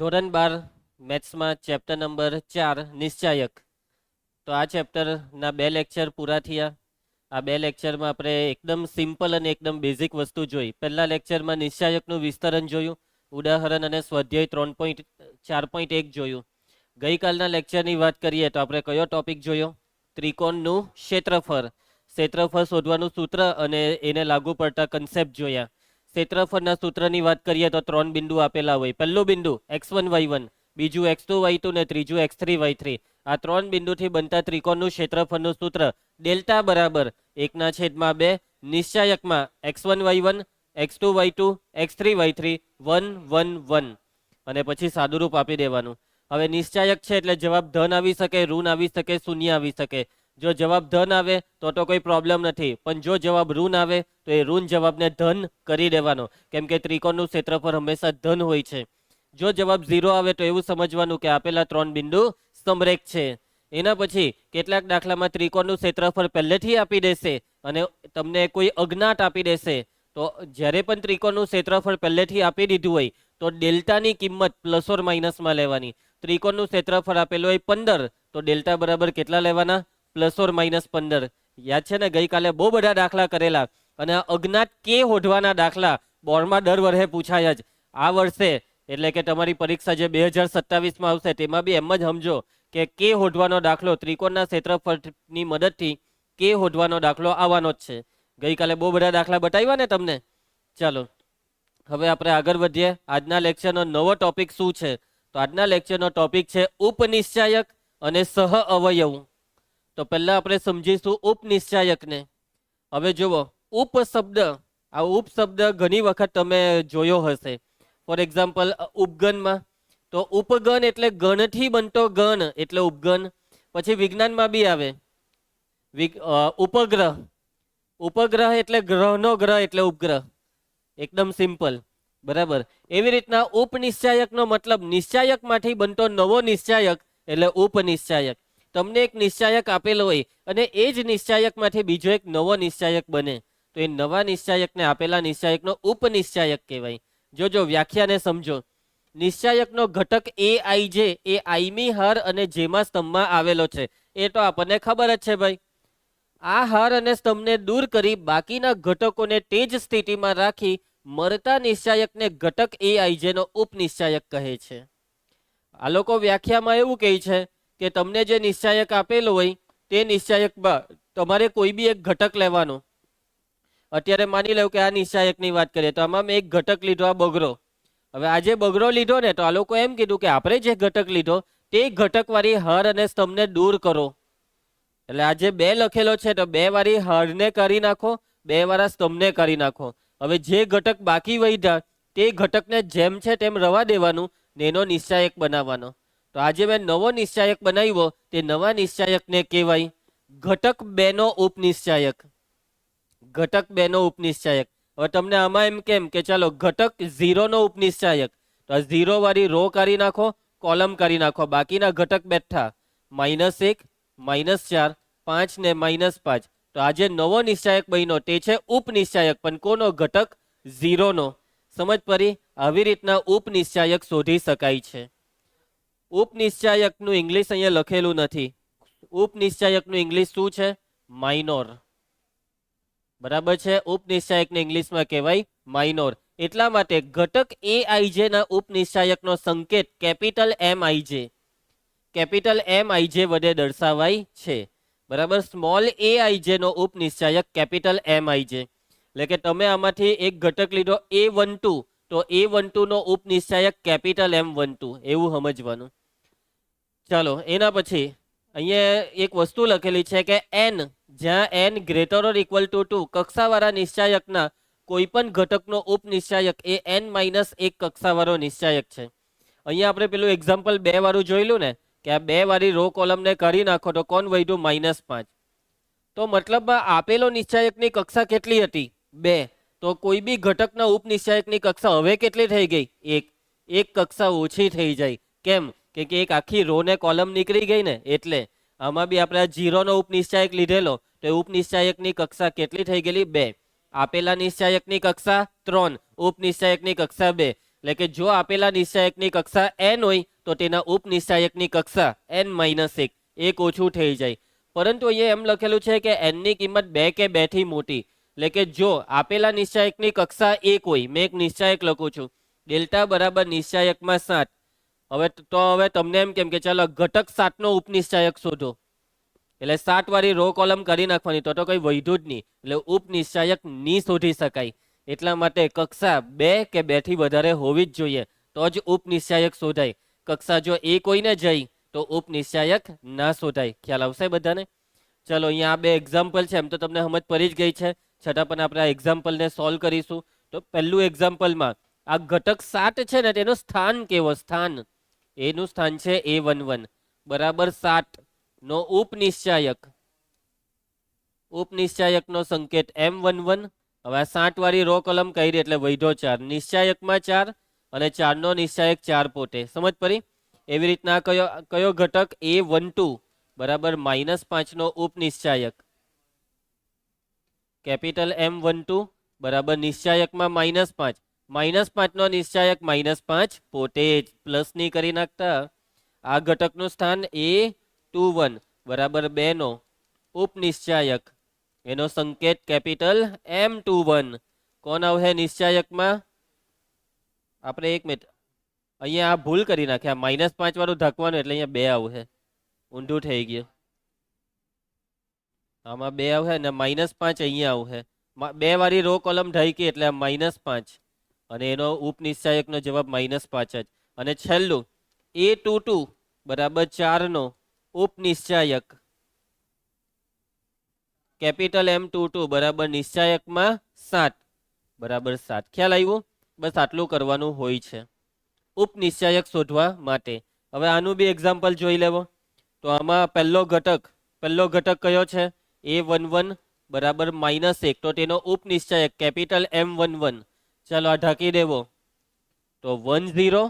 ધોરણ 12 મેથ્સમાં chapter number 4 નિશ્ચાયક. તો આ ચેપ્ટરના 2 લેક્ચર પૂરા થયા. આ 2 લેક્ચરમાં આપણે એકદમ સિમ્પલ અને એકદમ બેઝિક વસ્તુ જોઈ. પહેલા લેક્ચરમાં નિશ્ચાયકનું વિસ્તરણ જોયું, ઉદાહરણ અને સ્વાધ્યાય 3.4.1 જોયું. ગઈકાલના લેક્ચરની વાત કરીએ તો આપણે કયો ટોપિક જોયો? ત્રિકોણનું ક્ષેત્રફળ. ક્ષેત્રફળ શોધવાનું સૂત્ર અને એને લાગુ પડતા કન્સેપ્ટ જોયા. ક્ષેત્રફળના સૂત્રની વાત કરીએ તો 3 બિંદુ આપેલા હોય. પહેલું બિંદુ x1 y1, બીજું x2 y2 ને ત્રીજું x3 y3. આ 3 બિંદુથી બનતા ત્રિકોણનું ક્ષેત્રફળનું સૂત્ર ડેલ્ટા બરાબર 1/2 નિશ્ચાયકમાં x1 y1, x2 y2, x3 y3 1 1 1 અને પછી સાદુરૂપ આપી દેવાનું. હવે નિશ્ચાયક છે એટલે જવાબ ધન આવી શકે, ઋણ આવી શકે, શૂન્ય આવી શકે. જો જવાબ ધન આવે તો કોઈ પ્રોબ્લેમ નથી, પણ જો જવાબ ઋણ આવે તો એ ઋણ જવાબને ધન કરી દેવાનો, કેમ કે ત્રિકોણનું ક્ષેત્રફળ હંમેશા ધન હોય છે. જો જવાબ 0 આવે તો એવું સમજવાનું કે આપેલા 3 બિંદુ સમરેખ છે. એના પછી કેટલાક દાખલામાં ત્રિકોણનું ક્ષેત્રફળ પહેલેથી આપી દેશે અને તમને કોઈ અજ્ઞાત આપી દેશે. તો જ્યારે પણ ત્રિકોણનું ક્ષેત્રફળ પહેલેથી આપી દીધું હોય તો ડેલ્ટાની કિંમત પ્લસ ઓર માઇનસમાં લેવાની. ત્રિકોણનું ક્ષેત્રફળ આપેલું હોય 15, તો ડેલ્ટા બરાબર કેટલા લેવાના? Plus or minus 15. યાદ છે ને, ગઈકાલે બહુ બધા દાખલા કરેલા અને આ અજ્ઞાત કે હોધવાના દાખલા બોર્ડમાં દર વર્ષે પૂછાયા જ. આ વર્ષે એટલે કે તમારી પરીક્ષા જે 2027માં આવશે તેમાં બી એમ જ સમજો કે હોધવાનો દાખલો, ત્રિકોણના ક્ષેત્રફળની મદદથી કે હોધવાનો દાખલો આવવાનો જ છે. ગઈકાલે બહુ બધા દાખલા બતાવ્યા ને તમને. ચાલો હવે આપણે આગળ વધીએ. આજના લેક્ચરનો નવો ટોપિક શું છે? તો આજના લેક્ચરનો ટોપિક છે ઉપનિશ્ચાયક અને સહ અવયવ. તો પહેલા આપણે સમજીશું ઉપનિશ્ચાયકને. હવે જુઓ, ઉપ શબ્દ, આ ઉપ શબ્દ ઘણી વખત તમે જોયો હશે. ફોર એક્ઝામ્પલ ઉપગણમાં, તો ઉપગણ એટલે ગણથી બનતો ગણ એટલે ઉપગણ. પછી વિજ્ઞાનમાં બી આવે ઉપગ્રહ. ઉપગ્રહ એટલે ગ્રહનો ગ્રહ એટલે ઉપગ્રહ. એકદમ સિમ્પલ, બરાબર. એવી રીતના ઉપનિશ્ચાયકનો મતલબ નિશ્ચાયકમાંથી બનતો નવો નિશ્ચાયક એટલે ઉપનિશ્ચાયક. તમને એક નિશ્ચાયક આપેલો હોય અને એ જ નિશ્ચાયકમાંથી બીજો એક નવો નિશ્ચાયક બને તો એ નવા નિશ્ચાયકને આપેલા નિશ્ચાયકનો ઉપનિશ્ચાયક કહેવાય. જોજો વ્યાખ્યાને સમજો. નિશ્ચાયકનો ઘટક એ આઈ જે એ આઈમી હાર અને જેમાં સ્તંભમાં આવેલો છે એ તો આપણને ખબર જ છે ભાઈ. આ હાર અને સ્તંભને દૂર કરી બાકીના ઘટકોને તે જ સ્થિતિમાં રાખી મળતા નિશ્ચાયકને ઘટક એ આઈ જેનો ઉપનિશ્ચાયક કહે છે. આ લોકો વ્યાખ્યામાં એવું કહે છે કે તમને જે નિશ્ચાયક આપેલો હોય તે નિશ્ચાયકમાં તમારે કોઈ બી એક ઘટક લેવાનો. અત્યારે માની લો કે આ નિશ્ચાયકની વાત કરીએ તો આમાં મેં એક ઘટક લીધો, આ બગરો. હવે આજે બગરો લીધો ને તો આ લોકો એમ કીધું કે આપણે જે ઘટક લીધો તે ઘટકવાળી હાર અને સ્તંભને દૂર કરો. એટલે આજે 2 લખેલો છે તો 2 વાળી હારને કરી નાખો, 2 વાળા સ્તંભને કરી નાખો. હવે જે ઘટક બાકી વધ્યા તે ઘટકને જેમ છે તેમ રવા દેવાનું ને એનો નિશ્ચાયક બનાવવાનો. તો આજે મેં નવો નિશ્ચાયક બનાવ્યો, તે નવા નિશ્ચાયકને કહેવાય ઘટક 2 નો ઉપનિશ્ચાયક. ઘટક 2 નો ઉપનિશ્ચાયક. હવે તમને આમાં એમ કેમ કે ચાલો ઘટક 0 નો ઉપનિશ્ચાયક, તો આ 0 વાળી રો કરી નાખો, કોલમ કરી નાખો. બાકીના ઘટક બેઠા -1, -4, 5 ને -5. તો આ જે નવો નિશ્ચાયક બન્યો તે છે ઉપનિશ્ચાયક, પણ કોનો? ઘટક 0 નો. સમજ પડી? આવી રીતના ઉપનિશ્ચાયક શોધી શકાય છે. ઉપનિશ્ચાયકનું ઇંગ્લિશ અહીંયા લખેલું નથી. ઉપનિશ્ચાયકનું ઇંગ્લિશ શું છે? માઇનોર. બરાબર છે. ઉપનિશ્ચાયકને ઇંગ્લિશમાં કહેવાય માઇનોર. એટલા માટે ઘટક એ આઈ જે ના ઉપનિશ્ચાયકનો સંકેત કેપિટલ એમ આઈ જે, કેપિટલ એમ આઈ જે વડે દર્શાવાય છે. બરાબર. સ્મોલ એ આઈ જે નો ઉપનિશ્ચાયક કેપિટલ એમ આઈ જે. એટલે કે તમે આમાંથી એક ઘટક લીધો A12 તો A12 નો ઉપનિશ્ચાયક કેપિટલ M12, એવું સમજવાનું. ચાલો એના પછી અહીંયા એક વસ્તુ લખેલી છે કે n, જ્યાં n greater or equal to 2, કક્ષાવાળા નિશ્ચાયકના કોઈ પણ ઘટકનો ઉપનિશ્ચાયક એ n-1 કક્ષાવાળો નિશ્ચાયક છે. અહીંયા આપણે પેલું એક્ઝામ્પલ 2 વાળું જોયેલું ને કે આ 2 વાળી રો કોલમને કરી નાખો તો કોણ વધ્યું? -5. તો મતલબમાં આપેલો નિશ્ચાયકની કક્ષા કેટલી હતી? 2. તો કોઈ બી ઘટકના ઉપનિશ્ચાયકની કક્ષા હવે કેટલી થઈ ગઈ? 1. એક કક્ષા ઓછી થઈ જાય. કેમ? કે એક આખી રો ને કોલમ નીકળી ગઈ ને એટલે. આમાં બી આપણે 0 નો ઉપનિશ્ચાયક લીધેલો તો ઉપનિશ્ચાયકની કક્ષા કેટલી થઈ ગયેલી? 2. આપેલા નિશ્ચાયકની કક્ષા 3, ઉપનિશ્ચાયકની કક્ષા 2. એટલે કે જો આપેલા નિશ્ચાયકની કક્ષા n હોય તો તેના ઉપનિશ્ચાયકની કક્ષા n-1 એક ઓછું થઈ જાય. પરંતુ અહીંયા એમ લખેલું છે કે n ની કિંમત 2 કે 2 થી મોટી, એટલે કે જો આપેલા નિશ્ચાયકની કક્ષા 1 હોય, મેં એક નિશ્ચાયક લખું છું ડેલ્ટા બરાબર નિશ્ચાયકમાં 7. હવે તમને એમ કેમ કે ચાલો ઘટક 7 નો ઉપનિશ્ચાયક શોધો, એટલે 7 વાળી રો કોલમ કરી નાખવાની, તો કંઈ વધ્યું જ નહીં, એટલે ઉપનિશ્ચાયક નહીં શોધી શકાય. એટલા માટે કક્ષા 2 કે 2 થી વધારે હોવી જ જોઈએ તો જ ઉપનિશ્ચાયક શોધાય. કક્ષા જો 1 કોઈને જઈ તો ઉપનિશ્ચાયક ના શોધાય. ખ્યાલ આવશે બધાને? ચલો અહીંયા આ બે એક્ઝામ્પલ છે, એમ તો તમને સમજ પડી જ ગઈ છે, છતાં પણ આપણે આ એક્ઝામ્પલને સોલ્વ કરીશું. તો પહેલું એક્ઝામ્પલમાં આ ઘટક 7 છે ને તેનું સ્થાન કેવો, સ્થાન એનું સ્થાન છે A11 બરાબર 7 નો ઉપનિશ્ચાયકનો સંકેત M11. હવે આ 7 વાળી રો કોલમ કરી એટલે વૈધો 4, નિશ્ચાયકમાં 4 અને 4 નો નિશ્ચાયક 4 પોતે. સમજ પડી? એવી રીતના કયો ઘટક A12 બરાબર -5 નો ઉપનિશ્ચાયક, કેપિટલ M12 બરાબર નિશ્ચાયકમાં -5, -5 નો નિશ્ચાયક -5 પોતે જ, પ્લસ ની કરી નાખતા. આ ઘટકનું સ્થાન A21 બરાબર 2 નો ઉપનિશ્ચાયક, એનો સંકેત કેપિટલ M21. કોણ આવશે નિશ્ચાયકમાં? આપણે એક મિનિટ, અહીંયા આ ભૂલ કરી નાખી, આ -5 વાળું ધાકવાનું એટલે અહીંયા 2 આવશે, ઊંધું થઈ ગયું. આમાં 2 આવશે ને -5 અહીંયા આવશે. 2 વાળી રો કોલમ ઢાઈકી એટલે આ -5 અને એનો ઉપનિશ્ચાયકનો જવાબ -5 જ. અને છેલ્લું A22 બરાબર 4 નો ઉપનિશ્ચાયક, કેપિટલ M22 બરાબર નિશ્ચાયકમાં 7 બરાબર 7. ખ્યાલ આવ્યું? બસ આટલું કરવાનું હોય છે ઉપનિશ્ચાયક શોધવા માટે. હવે આનું બી એક્ઝામ્પલ જોઈ લેવો. તો આમાં પહેલો ઘટક કયો છે? A11 બરાબર -1, તો તેનો ઉપનિશ્ચાયક કેપિટલ M11. ચાલો આ ઢાંકી દેવો. તો 10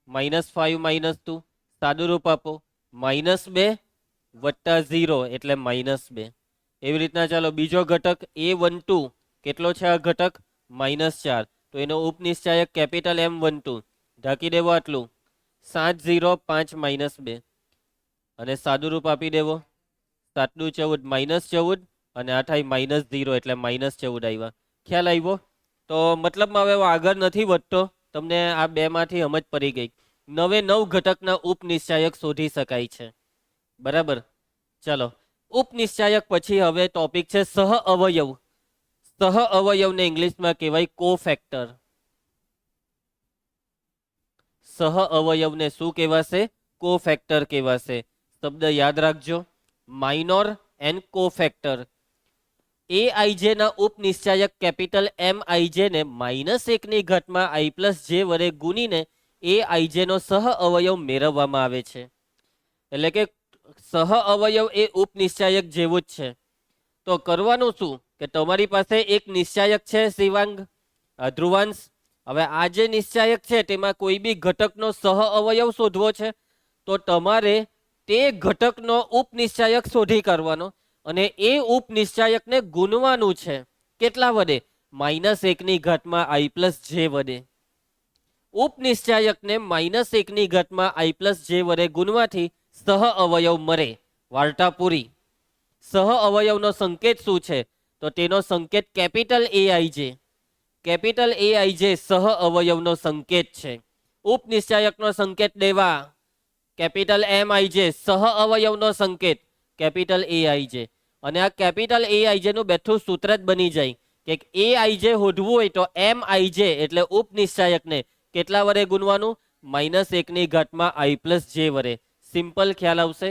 -5 -2 સાદું રૂપ આપો, -2 વત્તા 0 એટલે -2. એવી રીતના ચાલો બીજો ઘટક A12, કેટલો છે આ ઘટક? -4, તો એનો ઉપનિશ્ચાયક કેપિટલ M12. ઢાંકી દેવો આટલું, 7 0 5 -2 અને સાદું રૂપ આપી દેવો. 7 દુ 14 -14 અને આ થાય -0 એટલે -14 આવ્યા. ખ્યાલ આવ્યો? તો મતલબમાં હવે આગળ નથી વધતો, તમને આ બે માંથી સમજ પડી ગઈ. 9 ઘટકના ઉપનિશ્ચાયક શોધી શકાય છે. બરાબર? ચાલો ઉપનિશ્ચાયક પછી હવે ટોપિક છે સહ અવયવ. સહ અવયવને ઇંગ્લિશમાં કહેવાય કોફેક્ટર. સહ અવયવને શું કહેવાશે? કોફેક્ટર કહેવાશે. શબ્દ યાદ રાખજો, માઇનોર એન્ડ કોફેક્ટર. Aij ના ઉપનિશ્ચાયક કેપિટલ Mij ને -1 ની ઘાતમાં i+j વડે ગુણીને Aij નો સહ અવયવ મેળવવામાં આવે છે. એટલે કે સહ અવયવ એ ઉપનિશ્ચાયક જેવું જ છે. તો કરવાનું શું કે તમારી પાસે એક નિશ્ચાયક છે શિવાંગ, ધ્રુવાંશ. હવે આ જે નિશ્ચાયક છે તેમાં કોઈ બી ઘટકનો સહ અવયવ શોધવો છે, તો તમારે તે ઘટકનો ઉપનિશ્ચાયક શોધી કાઢવાનો અને એ ઉપનિશ્ચાયકને ગુણવાનું છે. કેટલા વડે? -1 ની ઘાતમાં i+j વડે. ઉપનિશ્ચાયકને -1 ની ઘાતમાં i+j વડે ગુણવાથી સહ અવયવ મળે. વાર્તા પૂરી. સહ અવયવનો સંકેત શું છે? તો તેનો સંકેત કેપિટલ Aij. કેપિટલ Aij સહ અવયવનો સંકેત છે. ઉપનિશ્ચાયકનો સંકેત દેવા, કેપિટલ Mij સહ અવયવનો સંકેત કેપિટલ Aij. અને આ કેપિટલ Aij નું બેઠું સૂત્ર જ બની જાય કે Aij શોધવું હોય તો Mij એટલે ઉપનિશ્ચાયકને કેટલા વડે ગુણવાનું? -1 ની ઘાતમાં i+j વડે. સિમ્પલ ખ્યાલ આવશે.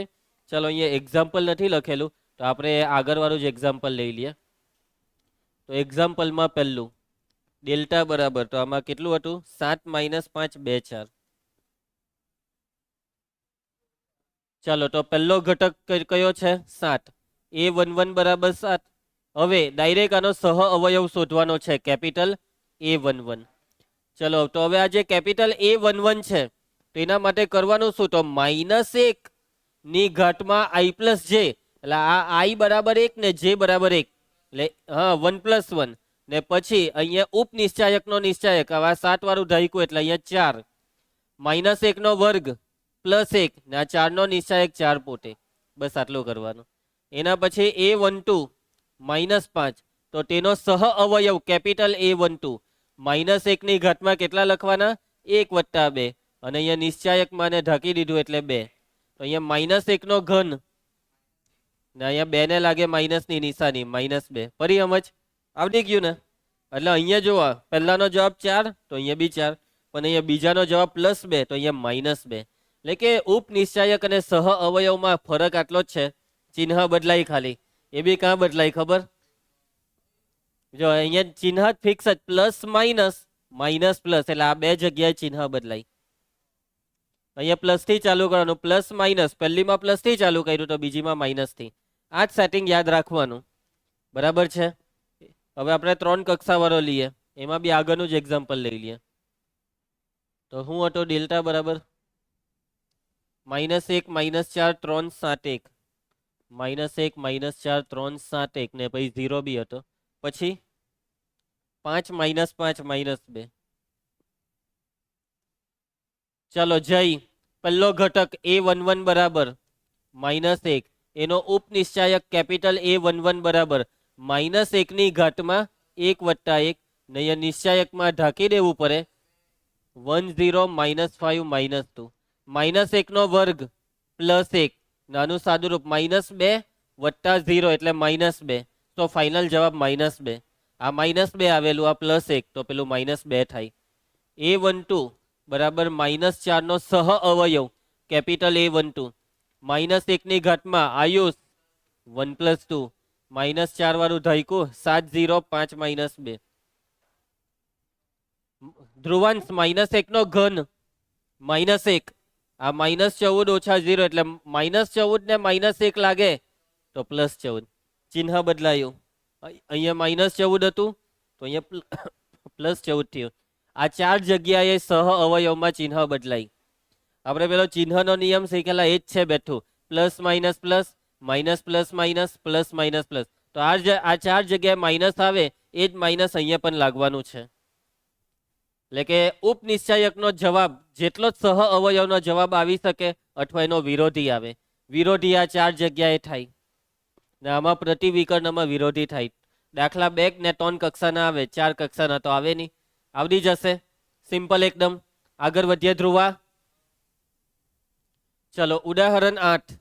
ચલો અહીંયા એક્ઝામ્પલ નથી લખેલું, તો આપણે આગળ વાળું જ એક્ઝામ્પલ લઈ લઈએ. તો એક્ઝામ્પલમાં પહેલું ડેલ્ટા બરાબર, તો આમાં કેટલું હતું? 7 - 5 2 4. ચાલો તો પહેલો ઘટક કયો છે? 7. A11 બરાબર 7. હવે ડાયરેક્ટ આનો સહ અવયવ શોધવાનો છે, કેપિટલ A11. ચલો તો હવે આ જે કેપિટલ A11 છે તેના માટે કરવાનું શું? તો -1 ની ઘાતમાં i+j, એટલે આ i બરાબર 1 ને j બરાબર 1, એટલે હા 1 + 1, ને પછી અહીંયા ઉપનિશ્ચાયકનો નિશ્ચાયક, હવે 7 વાળું ધાયકું એટલે અહીંયા 4 -1 નો વર્ગ +1 ને આ 4 નો નિશ્ચાયક 4 પોતે. બસ આટલું કરવાનું. એના પછી A12 -5 તો તેનો સહ અવયવ કેપિટલ A12 -1 ની ઘાતમાં કેટલા લખવાના? 1 + 2 અને અહીંયા નિશ્ચાયકમાં ને ઢાંકી દીધું એટલે 2. તો અહીંયા -1 નો ઘન ને અહીંયા 2 ને લાગે માઇનસની નિશાની -2. ફરી સમજ આવડી ગયું ને? એટલે અહીંયા જોવા પહેલાનો જવાબ 4 તો અહીંયા બી 4, પણ અહીંયા બીજાનો જવાબ +2 તો અહીંયા -2. એટલે કે ઉપનિશ્ચાયક અને સહ અવયવમાં ફરક આટલો જ છે, ચિહ્ન બદલાય ખાલી. એ બી ક્યાં બદલાય ખબર? જો અહીંયા ચિહ્ન ફિક્સ જ, પ્લસ માઇનસ પ્લસ, એટલે આ બે જગ્યાએ ચિહ્ન બદલાય. અહીંયા પ્લસ થી ચાલુ કરવાનું, પ્લસ માઇનસ, પહેલીમાં પ્લસ થી ચાલુ કર્યું તો બીજીમાં માઇનસ થી. આ જ સેટિંગ યાદ રાખવાનું, બરાબર છે? હવે આપણે 3 કક્ષાવાળો લઈએ, એમાં બી આગળનું જ એક્ઝામ્પલ લઈ લઈએ. તો શું હતો ડેલ્ટા બરાબર -1 -4 3 7 1 -1 -4 3 7 1 ને પછી 0 બી હતો. પછી 5 -5 -2. ચલો જઈ પહેલો ઘટક A11 બરાબર -1, એનો ઉપનિશ્ચાયક કેપિટલ A11 બરાબર -1 ની ઘાતમાં 1 + 1 ને અહીંયા નિશ્ચાયકમાં ઢાંકી દેવું પડે 1 0 -5 -2 -1 નો વર્ગ +1 નાનું સાદુરૂપ -2 + 0 એટલે -2. તો ફાઇનલ જવાબ -2. આ -2 આવેલું, આ +1 તો પેલું -2 થાય. A12 બરાબર -4 નો સહ અવયવ કેપિટલ A12 -1 ની ઘાતમાં આયુષ 1 + 2 -4 વાળું ધાયકું 7 0 5 -2. ધ્રુવાંશ -1 નો ઘન -1, આ -14 - 0 એટલે -14 ને -1 લાગે તો +14, ચિહ્ન બદલાયું. અહીંયા -14 હતું તો અહીંયા +14 થયું. આ 4 જગ્યાએ સહ અવયવમાં ચિહ્ન બદલાય. આપણે પેલો ચિહ્નનો નિયમ શીખેલા એ જ છે બેઠું, plus minus plus, minus plus minus, plus minus plus. તો આ 4 જગ્યાએ માઇનસ આવે એ જ માઇનસ અહીંયા પણ લાગવાનું છે. એટલે કે ઉપનિશ્ચાયકનો જવાબ જેટલો જ સહ અવયવનો જવાબ આવી શકે અથવા એનો વિરોધી આવે. વિરોધી આ 4 જગ્યાએ થાય ને આમાં પ્રતિવિકર્ણમાં વિરોધી થાય. દાખલા 2 ને 3 કક્ષાના આવે, 4 કક્ષાના તો આવે નહીં. આવડી જશે, સિમ્પલ એકદમ. આગળ વધીએ ધ્રુવા. ચલો ઉદાહરણ 8,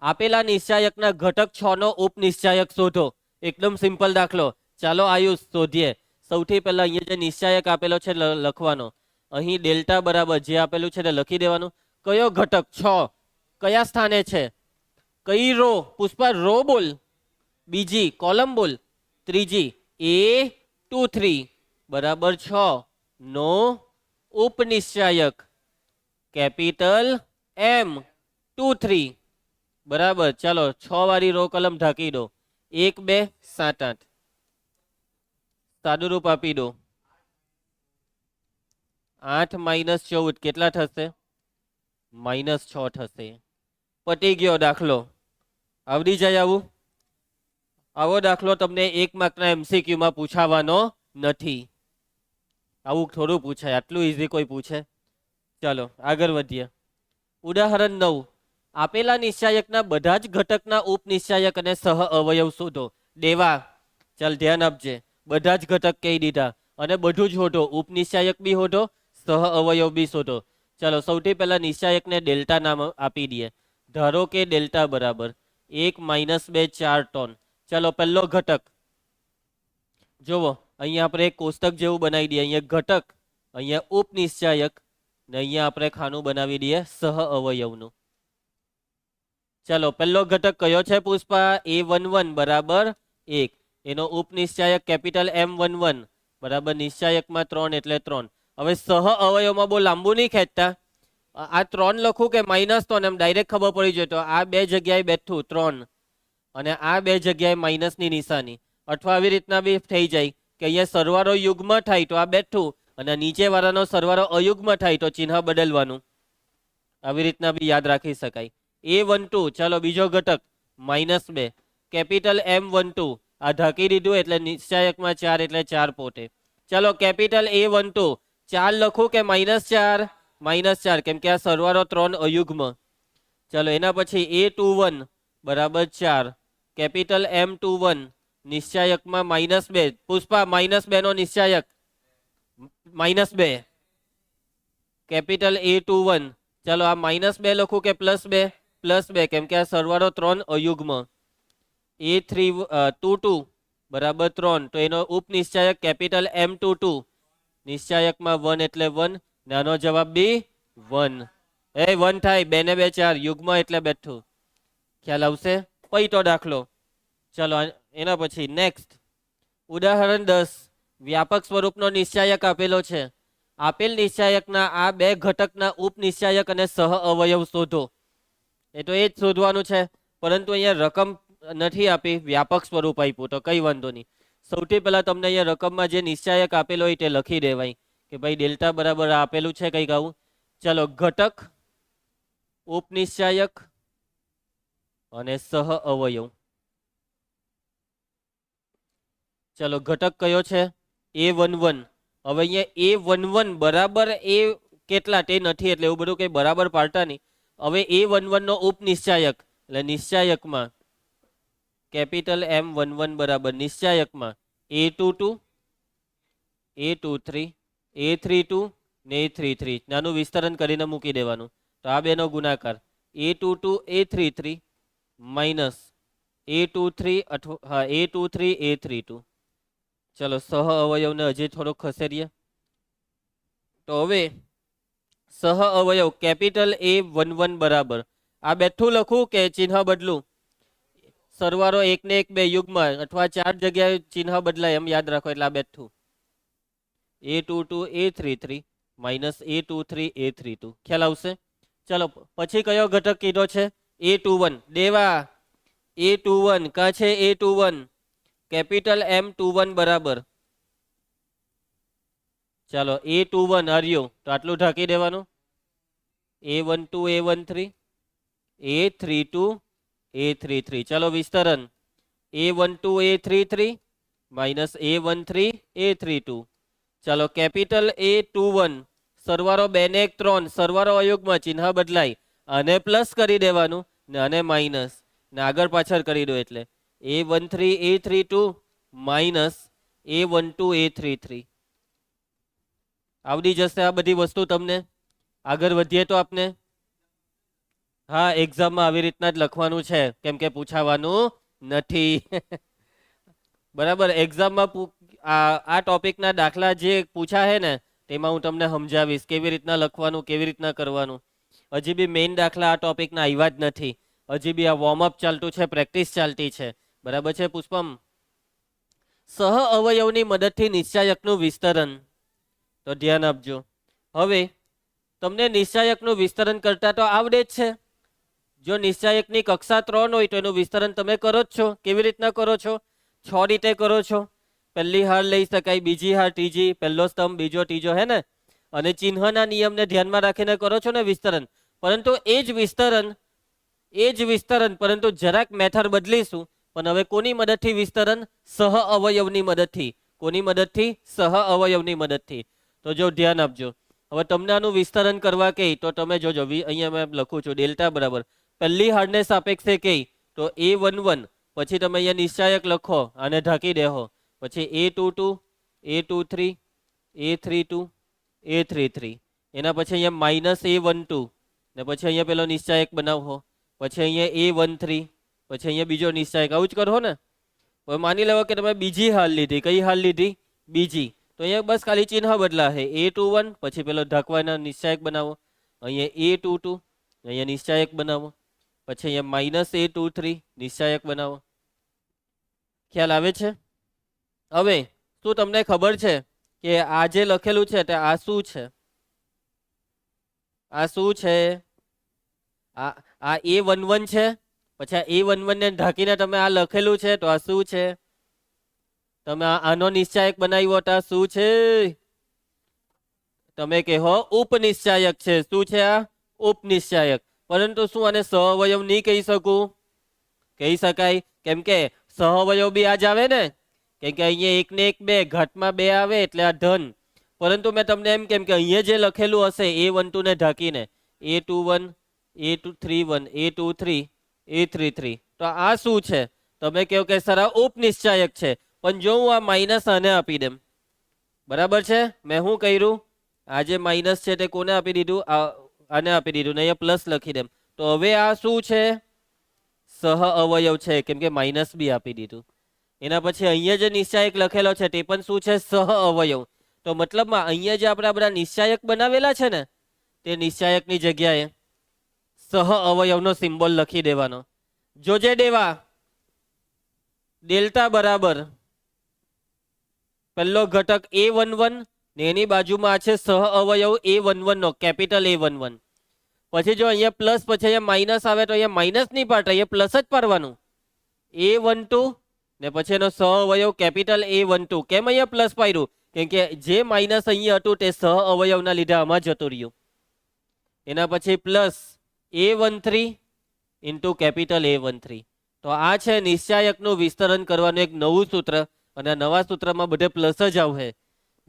આપેલા નિશ્ચાયકના ઘટક 6 નો ઉપનિશ્ચાયક શોધો. એકદમ સિમ્પલ દાખલો. ચાલો આયુષ શોધીએ. સૌથી પહેલા અહીંયા જે નિશ્ચાયક આપેલો છે લખવાનો. અહીં ડેલ્ટા બરાબર જે આપેલું છે તે લખી દેવાનું. કયો ઘટક 6 કયા સ્થાને છે? કઈ રો? પુષ્પા રો બોલ. બીજી કોલમ બોલ. ત્રીજી A23 બરાબર 6 નો ઉપનિશ્ચાયક કેપિટલ M23 બરાબર. ચાલો 6 વાળી રો કલમ ઢાંકી દો. 1 2 7 8 સાદુરૂપ આપી દો. 8 - 14 કેટલા થશે? -6 થશે. પતી ગયો દાખલો. આવડી જાય આવું? આવો દાખલો તમને 1 માર્કના MCQમાં પૂછાવાનો નથી. આવું થોડું પૂછાય, આટલું ઇઝી કોઈ પૂછે? ચાલો આગળ વધીએ. ઉદાહરણ 9, આપેલા નિશ્ચાયકના બધા જ ઘટકના ઉપનિશ્ચાયક અને સહ અવયવ શોધો. દેવા ચાલ ધ્યાન આપજે, બધા જ ઘટક કહી દીધા અને બધું જ શોધો. ઉપનિશ્ચાયક બી શોધો, સહ અવયવ બી શોધો. ચાલો સૌથી પહેલા નિશ્ચાયકને ડેલ્ટા નામ આપી દઈએ. ધારો કે ડેલ્ટા બરાબર 1 - 2 4 ટન. ચાલો પહેલો ઘટક જોવો, અહીંયા આપણે એક કોષ્ટક જેવું બનાવી દઈએ. અહીંયા ઘટક, અહીંયા ઉપનિશ્ચાયક ને અહીંયા આપણે ખાનું બનાવી દઈએ સહ અવયવનું. ચાલો પહેલો ઘટક કયો છે પુષ્પા? A11 બરાબર 1, એનો ઉપનિશ્ચાયક કેપિટલ M11 બરાબર નિશ્ચાયકમાં 3 એટલે 3. હવે સહ અવયવમાં બહુ લાંબુ નહીં ખેંચતા, આ 3 લખું કે -3 એમ ડાયરેક્ટ ખબર પડી જાય. તો આ બે જગ્યાએ બેઠું 3 અને આ બે જગ્યાએ માઇનસની નિશાની, અથવા આવી રીતના બી થઈ જાય કે અહીંયા સરવાળો યુગ્મ થાય તો આ બેઠું અને નીચે વાળાનો સરવાળો અયુગ્મ થાય તો ચિહ્ન બદલવાનું. આવી રીતના બી યાદ રાખી શકાય. A12 ચાલો બીજો ઘટક -2 કેપિટલ M12 આ ઢાંકી દીધું એટલે નિશ્ચાયકમાં 4 એટલે 4 પોતે. ચલો કેપિટલ A12 4 લખું કે -4? -4 કેમ કે આ સરવાળો 3 અયુગ્મ. ચલો એના પછી A21 બરાબર 4. Capital M21 નિશ્ચાયકમાં -2. પુષ્પા -2 નો નિશ્ચાયક -2. કેપિટલ A21 ચલો આ -2 લખું કે +2? +2 કેમ કે આ સરવાળો 3 અયુગ્મ. A22 બરાબર 3 તો એનો ઉપનિશ્ચાયક કેપિટલ M22 નિશ્ચાયકમાં 1 એટલે 1. નાનો જવાબ બી 1. 1 થાય 2 ને 2 4 યુગ્મ એટલે બેઠું. ખ્યાલ આવશે? પૈતો દાખલો. ચલો એના પછી નેક્સ્ટ ઉદાહરણ 10. વ્યાપક સ્વરૂપનો નિશ્ચાયક આપેલો છે. આપેલ નિશ્ચાયકના આ બે ઘટકના ઉપનિશ્ચાયક અને સહ અવયવ શોધો. એ તો એ જ શોધવાનું છે, પરંતુ અહીંયા રકમ નથી આપી, વ્યાપક સ્વરૂપ આપ્યું તો કઈ વાંધો નહીં. સૌથી પહેલા તમને અહીંયા રકમમાં જે નિશ્ચાયક આપેલો હોય તે લખી દેવાય કે ભાઈ ડેલ્ટા બરાબર આપેલું છે કંઈક આવું. ચલો ઘટક, ઉપનિશ્ચાયક અને સહ અવયવ. ચલો ઘટક કયો છે? A11. હવે અહીંયા A11 બરાબર એ કેટલા તે નથી, એટલે એવું બધું કંઈ બરાબર પાડતા નહીં. હવે A11 નો ઉપનિશ્ચાયક એટલે નિશ્ચાયકમાં કેપિટલ M11 બરાબર નિશ્ચાયકમાં A22, A23, A32 ને A33 નાનું વિસ્તરણ કરીને મૂકી દેવાનું. તો આ બેનો ગુણાકાર A22 A33 માઇનસ A23 અથવા A23 A32. ચલો સહ અવયવને હજી થોડોક ખસેડીએ. તો હવે સહ અવયવ કેપિટલ A11 બરાબર આ બેઠું લખું કે ચિહ્ન બદલું? સરવાળો 1 ને 1 બે યુગ્મ અથવા 4 જગ્યાએ ચિહ્ન બદલાય એમ યાદ રાખો, એટલે આ બેઠું A22 A33 minus A23 A32. ખ્યાલ આવશે? ચલો પછી કયો ઘટક કીધો છે? A21. દેવા A21 કા છે? A21 કેપિટલ M21 બરાબર ચાલો A21 હર્યું તો આટલું ઢાંકી દેવાનું. A12 A13 A32 A33. ચલો વિસ્તરણ A12 A33 minus A13 A32. ચાલો કેપિટલ A21 સરવાળો 2 ને 1 3 સરવાળો અયુગ્મ ચિહ્ન બદલાય, આને પ્લસ કરી દેવાનું ને આને માઇનસ ને આગળ પાછળ કરી દો એટલે A13 A32 minus A12 A33. આવડી જશે આ બધી વસ્તુ તમને. આગળ વધીએ તો આપને હા એક્ઝામમાં આવી રીતના જ લખવાનું છે, કેમ કે પૂછાવાનું નથી. બરાબર એક્ઝામમાં આ ટોપિકના દાખલા જે પૂછા છે ને તેમાં હું તમને સમજાવીશ કેવી રીતના લખવાનું, કેવી રીતના કરવાનું. હજી બી મેઇન દાખલા આ ટોપિકના આવ્યા જ નથી. હજી બી આ વોર્મઅપ ચાલતું છે, પ્રેક્ટિસ ચાલતી છે. બરાબર છે પુષ્પમ? સહ અવયવની મદદથી નિશ્ચાયકનું વિસ્તરણ. તો ધ્યાન આપજો. હવે તમને નિશ્ચાયકનું વિસ્તરણ કરતા તો આવડે જ છે. જો નિશ્ચાયકની કક્ષા 3 હોય તો એનું વિસ્તરણ તમે કરો જ છો. કેવી રીતના કરો છો? 6 રીતે કરો છો. પહેલી હાર લઈ શકાય, બીજી હાર ત્રીજી, પહેલો સ્તંભ બીજો ત્રીજો, હે ને? અને ચિહ્નના નિયમને ધ્યાનમાં રાખીને કરો છો ને વિસ્તરણ. પરંતુ એ જ વિસ્તરણ પરંતુ જરાક મેથડ બદલીશું. પણ હવે કોની મદદથી વિસ્તરણ? સહ અવયવની મદદથી. કોની મદદથી? સહ અવયવની મદદથી. તો જો ધ્યાન આપજો. હવે તમને આનું વિસ્તરણ કરવા કહે તો તમે જોજો, અહીંયા મેં લખું છું ડેલ્ટા બરાબર પહેલી હારને સાપેક્ષે કહે તો A11 પછી તમે અહીંયા નિશ્ચાયક લખો, આને ઢાંકી દેહો. પછી A22 A23 A32 A33 એના પછી અહીંયા માઇનસ A12 ને પછી અહીંયા પેલો નિશ્ચાયક બનાવો. પછી અહીંયા A13 પછી અહીંયા બીજો નિશ્ચાયક. આવું જ કરો ને. હવે માની લેવો કે તમે બીજી હાલ લીધી. કઈ હાલ લીધી? બીજી. તો અહીંયા બસ ખાલી ચિહ્ન બદલા છે. A21 પછી પેલો ઢાંકવાના નિશ્ચાયક બનાવો. અહીંયા A22 અહીંયા નિશ્ચાયક બનાવો. પછી અહીંયા માઇનસ A23 નિશ્ચાયક બનાવો. ખ્યાલ આવે છે? હવે શું તમને ખબર છે કે આ જે લખેલું છે તે આ શું છે? આ શું છે? આ A11 છે. પછી આ A11 ને ઢાંકીને તમે આ લખેલું છે તો આ શું છે? તમે આનો નિશ્ચાયક બનાવ્યો તો આ શું છે? તમે કહો ઉપનિશ્ચાયક છે. શું છે આ? ઉપનિશ્ચાયક. પરંતુ શું આને સહ અવયવ નહીં કહી શકું? કહી શકાય, કેમ કે સહ સહઅવયવ બી આ જ આવે ને, કેમ કે અહીંયા 1 ને 1 2, ઘાતમાં 2 આવે એટલે આ ધન. પરંતુ મેં તમને એમ કેમ કે અહીંયા જે લખેલું હશે A12 ને ઢાંકીને A21 A31 A23 A33, તો આ શું છે? તમે કહો કે સર આ ઉપનિશ્ચાયક છે, પણ જો હું આ માઇનસ આને આપી દેમ, બરાબર છે? મેં શું કર્યું? આ જે માઇનસ છે તે કોને આપી દીધું? આને આપી દીધું ને અહીંયા પ્લસ લખી દેમ. તો હવે આ શું છે? સહ અવયવ છે, કેમ કે માઇનસ બી આપી દીધું. એના પછી અહીંયા જે નિશ્ચાયક લખેલો છે તે પણ શું છે? સહ અવયવ. તો મતલબમાં અહીંયા જે આપણે બધા નિશ્ચાયક બનાવેલા છે ને, તે નિશ્ચાયકની જગ્યાએ સહ અવયવનો સિમ્બોલ લખી દેવાનો. જોજે દેવા, ડેલ્ટા બરાબર પહેલો ઘટક A11 ને એની બાજુમાં આ છે સહ અવયવ A11 નો, કેપિટલ A11. પછી જો અહીંયા પ્લસ પછી અહીંયા માઇનસ આવે તો અહીંયા માઇનસ નહીં પાડતા, અહીંયા પ્લસ જ પાડવાનું. A12 ને પછી એનો સહ અવયવ કેપિટલ A12. કેમ અહીંયા પ્લસ પાડ્યું? કેમ કે જે માઇનસ અહીંયા હતું તે સહ અવયવના લીધે આમાં જતું રહ્યું. એના પછી plus A13 into capital A13. તો આ છે નિશ્ચાયકનું વિસ્તરણ કરવાનું એક નવું સૂત્ર, અને નવા સૂત્રમાં બધે પ્લસ જ આવશે.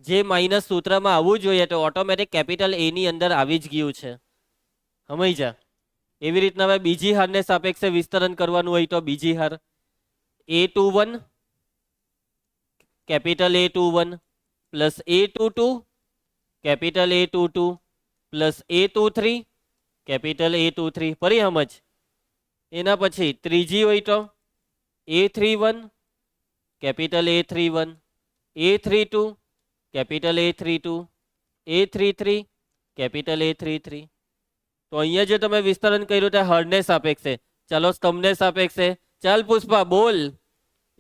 જે માઇનસ સૂત્રમાં આવવું જોઈએ તો ઓટોમેટિક કેપિટલ A ની અંદર આવી જ ગયું છે. સમજ જા. એવી રીતના હવે બીજી હારને સાપેક્ષે વિસ્તરણ કરવાનું હોય તો બીજી હાર A21 capital A21 plus A22 capital A22 plus A23 capital A23. ફરી સમજ. એના પછી ત્રીજી હોય તો A31 capital A31 A32 capital A32 A33 capital A33. તો અહીંયા જે તમે વિસ્તરણ કર્યું તે હરને સાપેક્ષે, ચાલો સ્તંભને સાપેક્ષે. ચાલ પુષ્પા બોલ.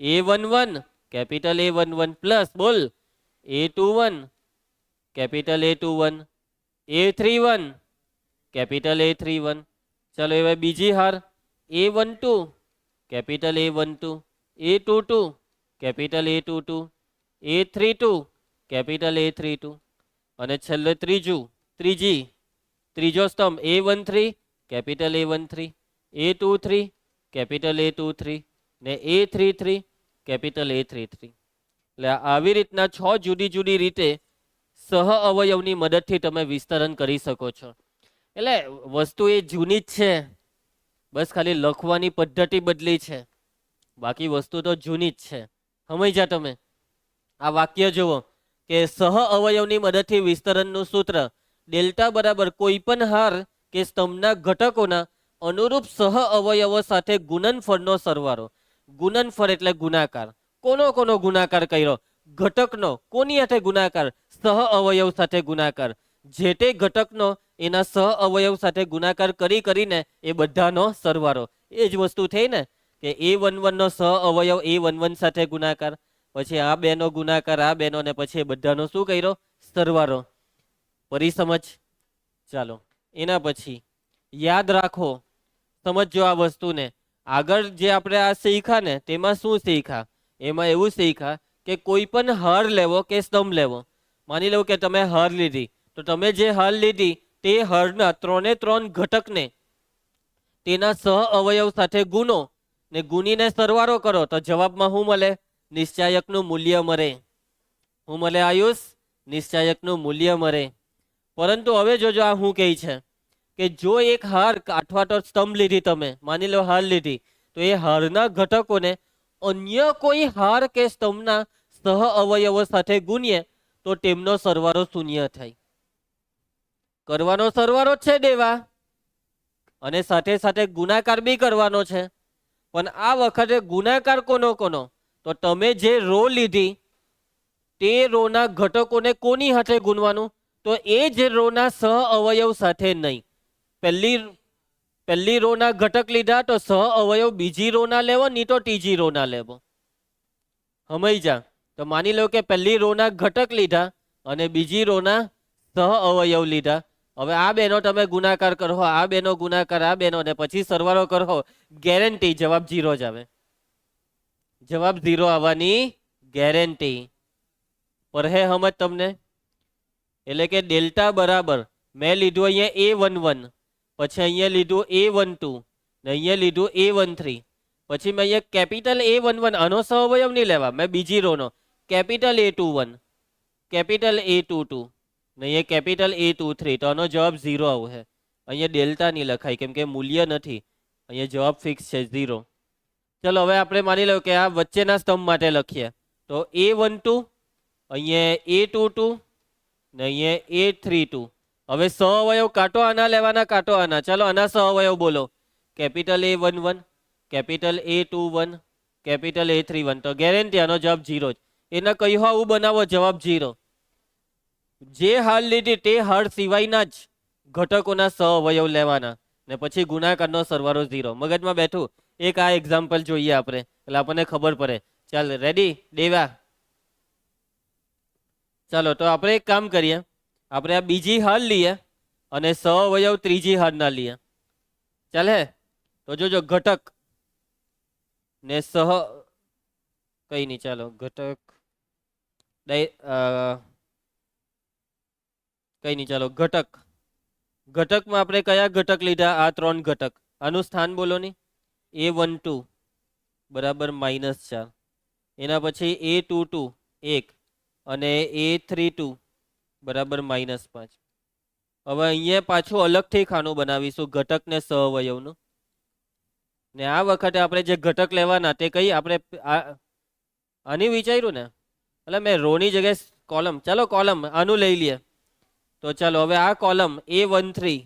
A11 કેપિટલ A11 પ્લસ બોલ A21 capital A21 A31 capital A31. ચાલો હવે બીજી હાર A12 capital A12 A22 capital A22 A32 capital A32. અને છેલ્લે ત્રીજો સ્તંભ A13 capital A13 A23 capital A23 ને A33 કેપિટલ A33. એટલે આવી રીતના 6 જુદી જુદી રીતે સહ અવયવની મદદથી તમે વિસ્તરણ કરી શકો છો. એટલે વસ્તુ એ જૂની જ છે, બસ ખાલી લખવાની પદ્ધતિ બદલી છે, બાકી વસ્તુ તો જૂની જ છે. સમજ્યા તમે? આ વાક્ય જુઓ કે સહ અવયવની મદદથી વિસ્તરણનું સૂત્ર ડેલ્ટા બરાબર કોઈ પણ હાર કે સ્તંભના ઘટકોના અનુરૂપ સહ અવયવો સાથે ગુણનફળનો સરવાળો. ગુણનફળ એટલે ગુણાકાર. કોનો ગુણાકાર કર્યો? ઘટકનો. કોની સાથે ગુણાકાર? સહ અવયવ સાથે ગુણાકાર. જે તે ઘટકનો એના સહ અવયવ સાથે ગુણાકાર કરીને એ બધાનો સરવાળો. એ જ વસ્તુ થઈ ને કે A11 નો સહ અવયવ A11 સાથે ગુણાકાર, પછી આ બેનો ગુણાકાર આ બેનો, ને પછી એ બધાનો શું કર્યો? સરવાળો. ફરી સમજ. ચાલો એના પછી યાદ રાખો, સમજો આ વસ્તુને. આગળ જે આપણે આ શીખ્યા ને તેમાં શું શીખ્યા? એમાં એવું શીખ્યા કે કોઈ પણ હાર લેવો કે સ્તંભ લેવો. માની લો કે તમે હાર લીધી, તો તમે જે હાર લીધી તે હારના 3 ઘટકને તેના સહ અવયવ સાથે ગુણો ને ગુણીને સરવાળો કરો તો જવાબમાં શું મળે? નિશ્ચાયકનું મૂલ્ય મળે. શું મળે આયુષ? નિશ્ચાયકનું મૂલ્ય મળે. પરંતુ હવે જોજો આ શું કહે છે કે જો એક હાર અથવા તો સ્તંભ લીધી, તમે માની લો હાર લીધી, તો એ હારના ઘટકોને અન્ય કોઈ હાર કે સ્તંભના સહ અવયવો સાથે ગુણીએ તો તેમનો સરવાળો શૂન્ય થાય. કરવાનો સરવાળો જ છે દેવા, અને સાથે સાથે ગુણાકાર બી કરવાનો છે. પણ આ વખતે ગુણાકાર કોનો? તો તમે જે રો લીધી તે રોના ઘટકોને કોની સાથે ગુણવાનું? તો એ જ રોના સહ અવયવ સાથે નહીં. પહેલી રોના ઘટક લીધા તો સહ અવયવ બીજી રોના લેવો, નહીં તો ત્રીજી રોના લેવો. સમજ્યા? તો માની લો કે પહેલી રોના ઘટક લીધા અને બીજી રોના સહ અવયવ લીધા. હવે આ બેનો તમે ગુણાકાર કરો, આ બેનો ગુણાકાર આ બેનો, ને પછી સરવાળો કરો, ગેરંટી જવાબ 0 જ આવે. જવાબ 0 આવવાની ગેરંટી. પર હે સમજ તમને? એટલે કે ડેલ્ટા બરાબર મેં લીધું અહીંયા A11, પછી અહીંયા લીધું A12 ને અહીંયા લીધું A13, પછી મેં અહીંયા કેપિટલ A11 આનો સહઅવયવ નહીં લેવા, મેં બીજી રોનો કેપિટલ A21 કેપિટલ A22 ને અહીંયા કેપિટલ A23, તો આનો જવાબ 0 આવશે. અહીંયા ડેલ્ટા નહીં લખાય કેમ કે મૂલ્ય નથી, અહીંયા જવાબ ફિક્સ છે 0. ચલો હવે આપણે માની લો કે આ વચ્ચેના સ્તંભ માટે લખીએ, તો A12 અહીંયા A22 ને અહીંયા A32. હવે સહઅવયવ કાંટો આના લેવાના, કાંટો આના. ચાલો આના સહઅવયવ બોલો. Capital A11 capital A21 capital A31, તો ગેરંટી આનો જવાબ 0 જ. એના કહ્યું આવું બનાવો, જવાબ 0. જે હાર લીધી તે હાર સિવાયના જ ઘટકોના સહઅવયવ લેવાના ને પછી ગુણાકારનો સરવાળો 0. મગજમાં બેઠું? એક આ એક્ઝામ્પલ જોઈએ આપણે એટલે આપણને ખબર પડે. ચાલ રેડી દેવા? ચાલો તો આપણે એક કામ કરીએ, આપણે આ બીજી હાર લઈએ અને સહઅવયવ ત્રીજી હારના લઈએ. ચાલે? તો જોજો ઘટક ને કઈ નહીં, ચાલો ઘટક કઈ નહીં, ચાલો ઘટકમાં આપણે કયા ઘટક લીધા? આ 3 ઘટક. આનું સ્થાન બોલો ની. A12 બરાબર -4, એના પછી A22 1 અને A32 બરાબર -5. હવે અહીંયા પાછું અલગથી ખાનું બનાવીશું ઘટક ને સહઅવયવનું. ને આ વખતે આપણે જે ઘટક લેવાના તે કઈ આપણે આની વિચાર્યું ને, એટલે મેં રોની જગ્યાએ કોલમ. ચાલો કોલમ આનું લઈ લઈએ. તો ચાલો હવે આ કોલમ A13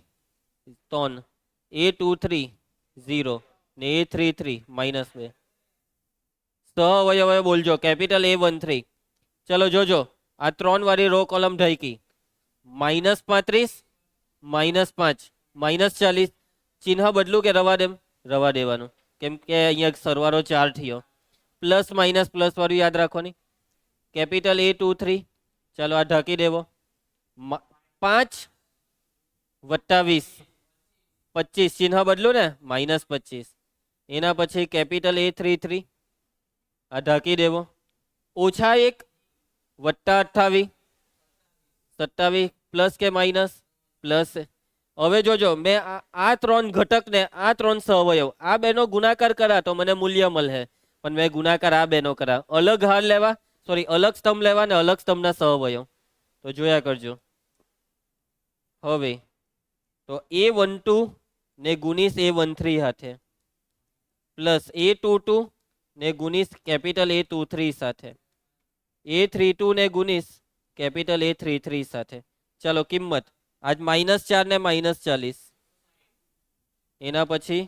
3, A23 0 ને A33 -2. સહઅવયવ બોલજો. Capital A13. ચલો જોજો આ 3 વાળી રો કોલમ ઢાઈકી. -35 -5 -40. ચિહ્ન બદલું કે રવા દેમ? રવા દેવાનું કેમ કે અહીંયા સરવાળો 4 થયો. પ્લસ માઇનસ પ્લસ વાળું યાદ રાખવાની. Capital A23. ચાલો આ ઢાંકી દેવો. 5 + 20 25. ચિહ્ન બદલું ને -25. એના પછી કેપિટલ A33. આ ઢાંકી દેવો. -1 + 28 27. પ્લસ કે માઇનસ? પ્લસ. હવે જોજો મેં આ 3 ઘટકને આ 3 સહઅવયવ આ બેનો ગુણાકાર કરા તો મને મૂલ્ય મળે, પણ મેં ગુણાકાર આ બેનો કરા. અલગ હાર લેવા, સોરી અલગ સ્તંભ લેવા ને અલગ સ્તંભના સહઅવયવ. તો જોયા કરજો. હવે તો A12 ને ગુણીશ A13 સાથે, પ્લસ A22 ને ગુણીશ કેપિટલ A23 સાથે, A32 ને ગુણીશ કેપિટલ A33 સાથે. ચાલો કિંમત આજ -4 ને -40. એના પછી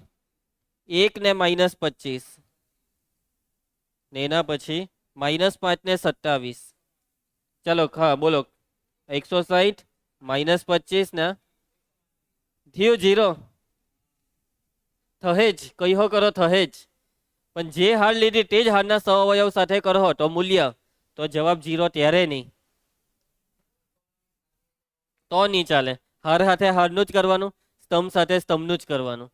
1 ને -25 ને એના પછી -5 ને 27. ચાલો હા બોલો. 160 -25 ને થયું 0. થહેજ કયો કરો થહેજ, પણ જે હાર લીધી તે જ હારના સહઅવયવ સાથે કરો તો મૂલ્ય, તો જવાબ 0 ત્યારે નહીં, તો નહીં ચાલે. હાર સાથે હારનું જ કરવાનું, સ્તંભ સાથે સ્તંભનું જ કરવાનું.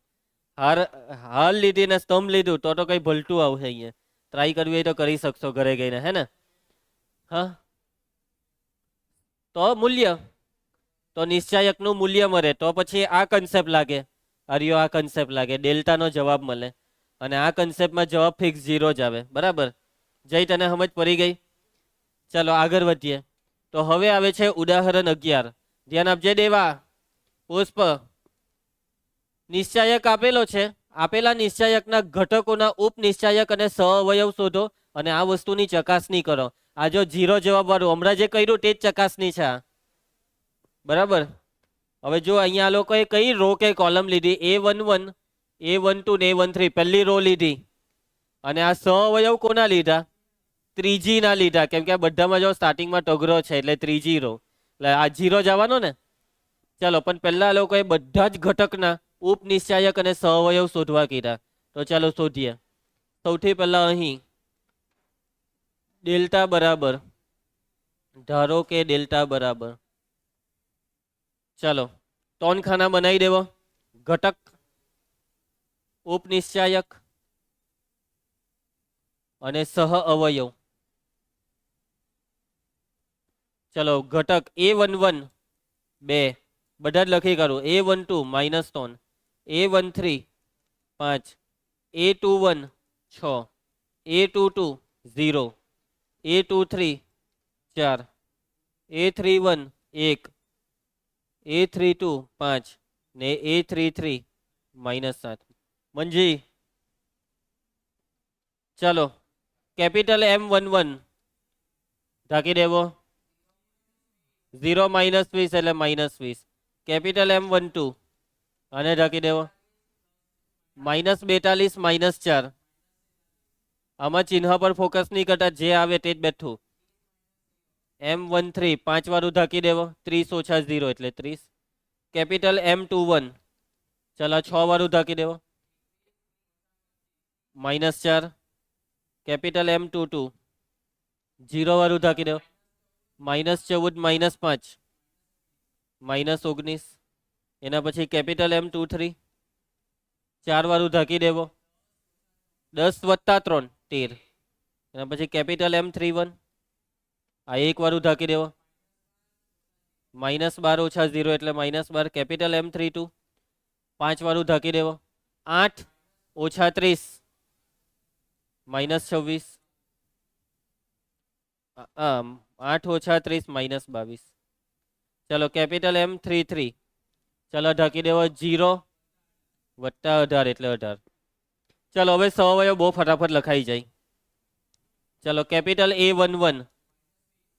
હાર લીધી ને સ્તંભ લીધું તો કઈ ભલતું આવશે. અહીંયા ટ્રાય કરવી હોય તો કરી શકશો ઘરે ગઈને, હે ને? હા તો મૂલ્ય, તો નિશ્ચાયકનું મૂલ્ય મળે તો પછી આ કન્સેપ્ટ લાગે. આર્યો આ કન્સેપ્ટ લાગે, ડેલ્ટાનો જવાબ મળે અને આ કન્સેપ્ટમાં જવાબ ફિક્સ 0 જ આવે. બરાબર? જઈ તને સમજ પડી ગઈ? ચાલો આગળ વધીએ. તો હવે આવે છે ઉદાહરણ 11. ધ્યાન આપજે દેવા. પુષ્પ નિશ્ચાયક આપેલો છે. આપેલા નિશ્ચાયકના ઘટકોના ઉપનિશ્ચાયક અને સહઅવયવ શોધો અને આ વસ્તુની ચકાસણી કરો. આ જો 0 જવાબ વાળું હમણાં જે કર્યું તે જ ચકાસણી છે. બરાબર? હવે જો અહીંયા આ લોકોએ કઈ રો કે કોલમ લીધી? A11 A12 ને A13 પહેલી રો લીધી અને આ સહઅવયવ કોના લીધા? ત્રીજી ના લીધા, કેમ કે આ બધામાં જો સ્ટાર્ટિંગમાં ટગરો છે એટલે ત્રીજી રો, એટલે આ 0 જવાનો ને. ચાલો પણ પહેલા લોકોએ બધા જ ઘટકના ઉપનિશ્ચાયક અને સહઅવયવ શોધવા કીધા. તો ચાલો શોધીએ. સૌથી પહેલા અહીં ડેલ્ટા બરાબર, ધારો કે ડેલ્ટા બરાબર, ચાલો 3 ખાના બનાવી દેવો. ઘટક, ઉપનિશ્ચાયક અને સહઅવયવ. ચલો ઘટક A11 2 બધા જ લખી કાઢું. A12 -3, A13 5, A21 6, A22 0, A23 4, A31 1, A32 5 ને A33 -7. મંજી ચાલો કેપિટલ M11 ઢાંકી દેવો 0 -20 એટલે -20. કેપિટલ M12 આને ઢાંકી દેવો -42 -4. આમાં ચિહ્ન પર ફોકસ નહીં કરતા, જે આવે તે જ બેઠું. M13 5 વાળું ઢાંકી દેવો 30 - 0 એટલે 30. કેપિટલ M21 ચાલો 6 વાળું ઢાંકી દેવો -4. કેપિટલ M22 0 વાળું ઢાંકી દેવો -14 -5 -19. એના પછી કેપિટલ M23 4 વાળું ઢાંકી દેવો 10 + 3 13. એના પછી કેપિટલ M31 આ 1 વાળું ઢાંકી દેવો -12 - 0 એટલે -12. કેપિટલ M32 5 વાળું ઢાંકી દેવો 8 - 30 -26. 8 - 30 -22. ચલો કેપિટલ M33 ચલો ઢાંકી દેવો 0 + 18 એટલે 18. ચલો હવે સહવયો બહુ ફટાફટ લખાઈ જાય. ચલો કેપિટલ A11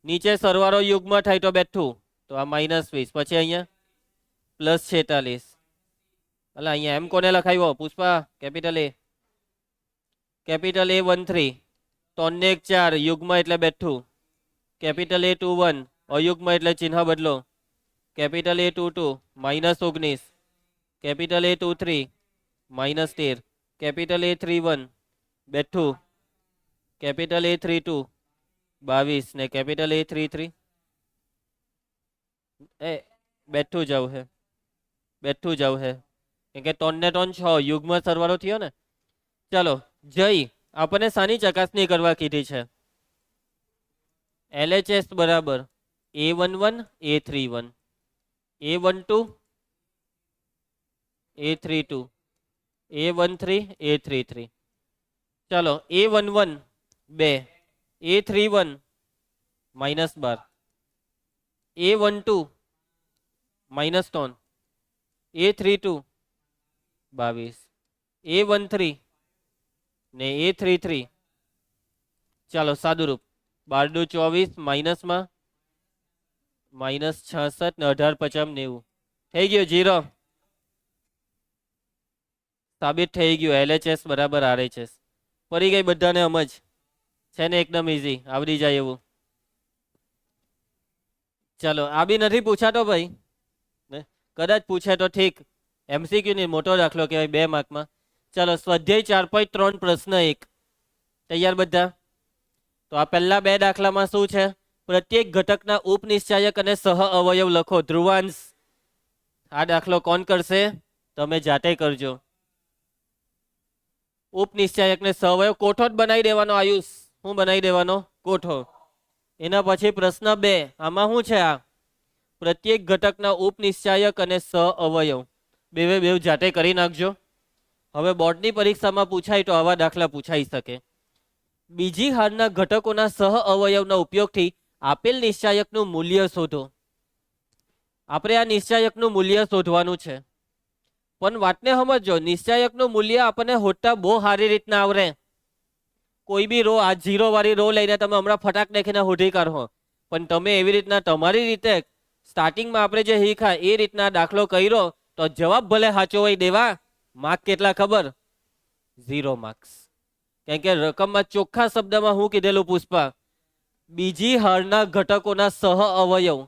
નીચે સરવાળો યુગમાં થાય તો બેઠું તો આ -20. પછી અહીંયા +46. એટલે અહીંયા એમ કોને લખાવ્યો Pushpa? Capital A. Capital A13 3 ને 1 4 યુગમાં એટલે બેઠું. કેપિટલ A21 અયુગમાં એટલે ચિહ્ન બદલો. Capital A22 -19. Capital A23 -13. Capital A31 બેઠું. કેપિટલ A32 22 ને કેપિટલ A33 બેઠું જવું હે, બેઠું જવું હે કેમ કે 3 ને 3 6 યુગમાં સરવાળો થયો ને. ચાલો જઈ આપણને શાની ચકાસણી કરવા કીધી છે? LHS બરાબર A11 A31 A12 A32 A13 A33. ચાલો A11 2 A31 -12 A12 -3 A32 22 A13 ને A33. ચાલો સાદુરૂપ 12 - 24 માઇનસમાં -66 ને 18 × 50 90 થઈ ગયું 0. સાબિત થઈ ગયું LHS બરાબર RHS. પડી ગઈ બધાને સમજ છે ને? એકદમ ઈઝી, આવડી જાય એવું. ચલો આ બી નથી પૂછાતો ભાઈ ને, કદાચ પૂછે તો ઠીક. MCQ ની મોટો દાખલો કહેવાય 2 માર્કમાં. ચલો સ્વાધ્યાય 4.3 પ્રશ્ન 1 તૈયાર બધા? તો આ પહેલા 2 દાખલામાં શું છે? પ્રત્યેક ઘટકના ઉપનિશ્ચાયક અને સહ અવયવ લખો. ધ્રુવાંશ આ દાખલો કોણ કરશે? તમે જાતે કરજો. ઉપનિશ્ચાયકને સહ અવયવ કોઠો જ બનાવી દેવાનો. આયુષ શું બનાવી દેવાનો? કોઠો. એના પછી પ્રશ્ન 2 આમાં શું છે? આ પ્રત્યેક ઘટકના ઉપનિશ્ચાયક અને સહ અવયવ બે જાતે કરી નાખજો. હવે બોર્ડની પરીક્ષામાં પૂછાય તો આવા દાખલા પૂછાઈ શકે. બીજી હારના ઘટકોના સહ અવયવના ઉપયોગથી આપેલ નિશ્ચાયકનું મૂલ્ય શોધો. આપણે આ નિશ્ચાયકનું મૂલ્ય શોધવાનું છે. પણ વાતને સમજો, નિશ્ચાયકનું મૂલ્ય આપણને હોતા બહુ સારી રીતના આવડે. કોઈ બી રો, આ 0 વાળી રો લઈને તમે હમણાં ફટાક નાખીને શોધી કાઢો. પણ તમે એવી રીતના તમારી રીતે સ્ટાર્ટિંગમાં આપણે જે શીખા એ રીતના દાખલો કર્યો તો જવાબ ભલે સાચો હોય દેવા, માર્ક કેટલા ખબર? 0 માર્ક્સ. કેમ કે રકમમાં ચોખ્ખા શબ્દમાં હું કીધેલું પુષ્પા? બીજી હારના ઘટકોના સહ અવયવ.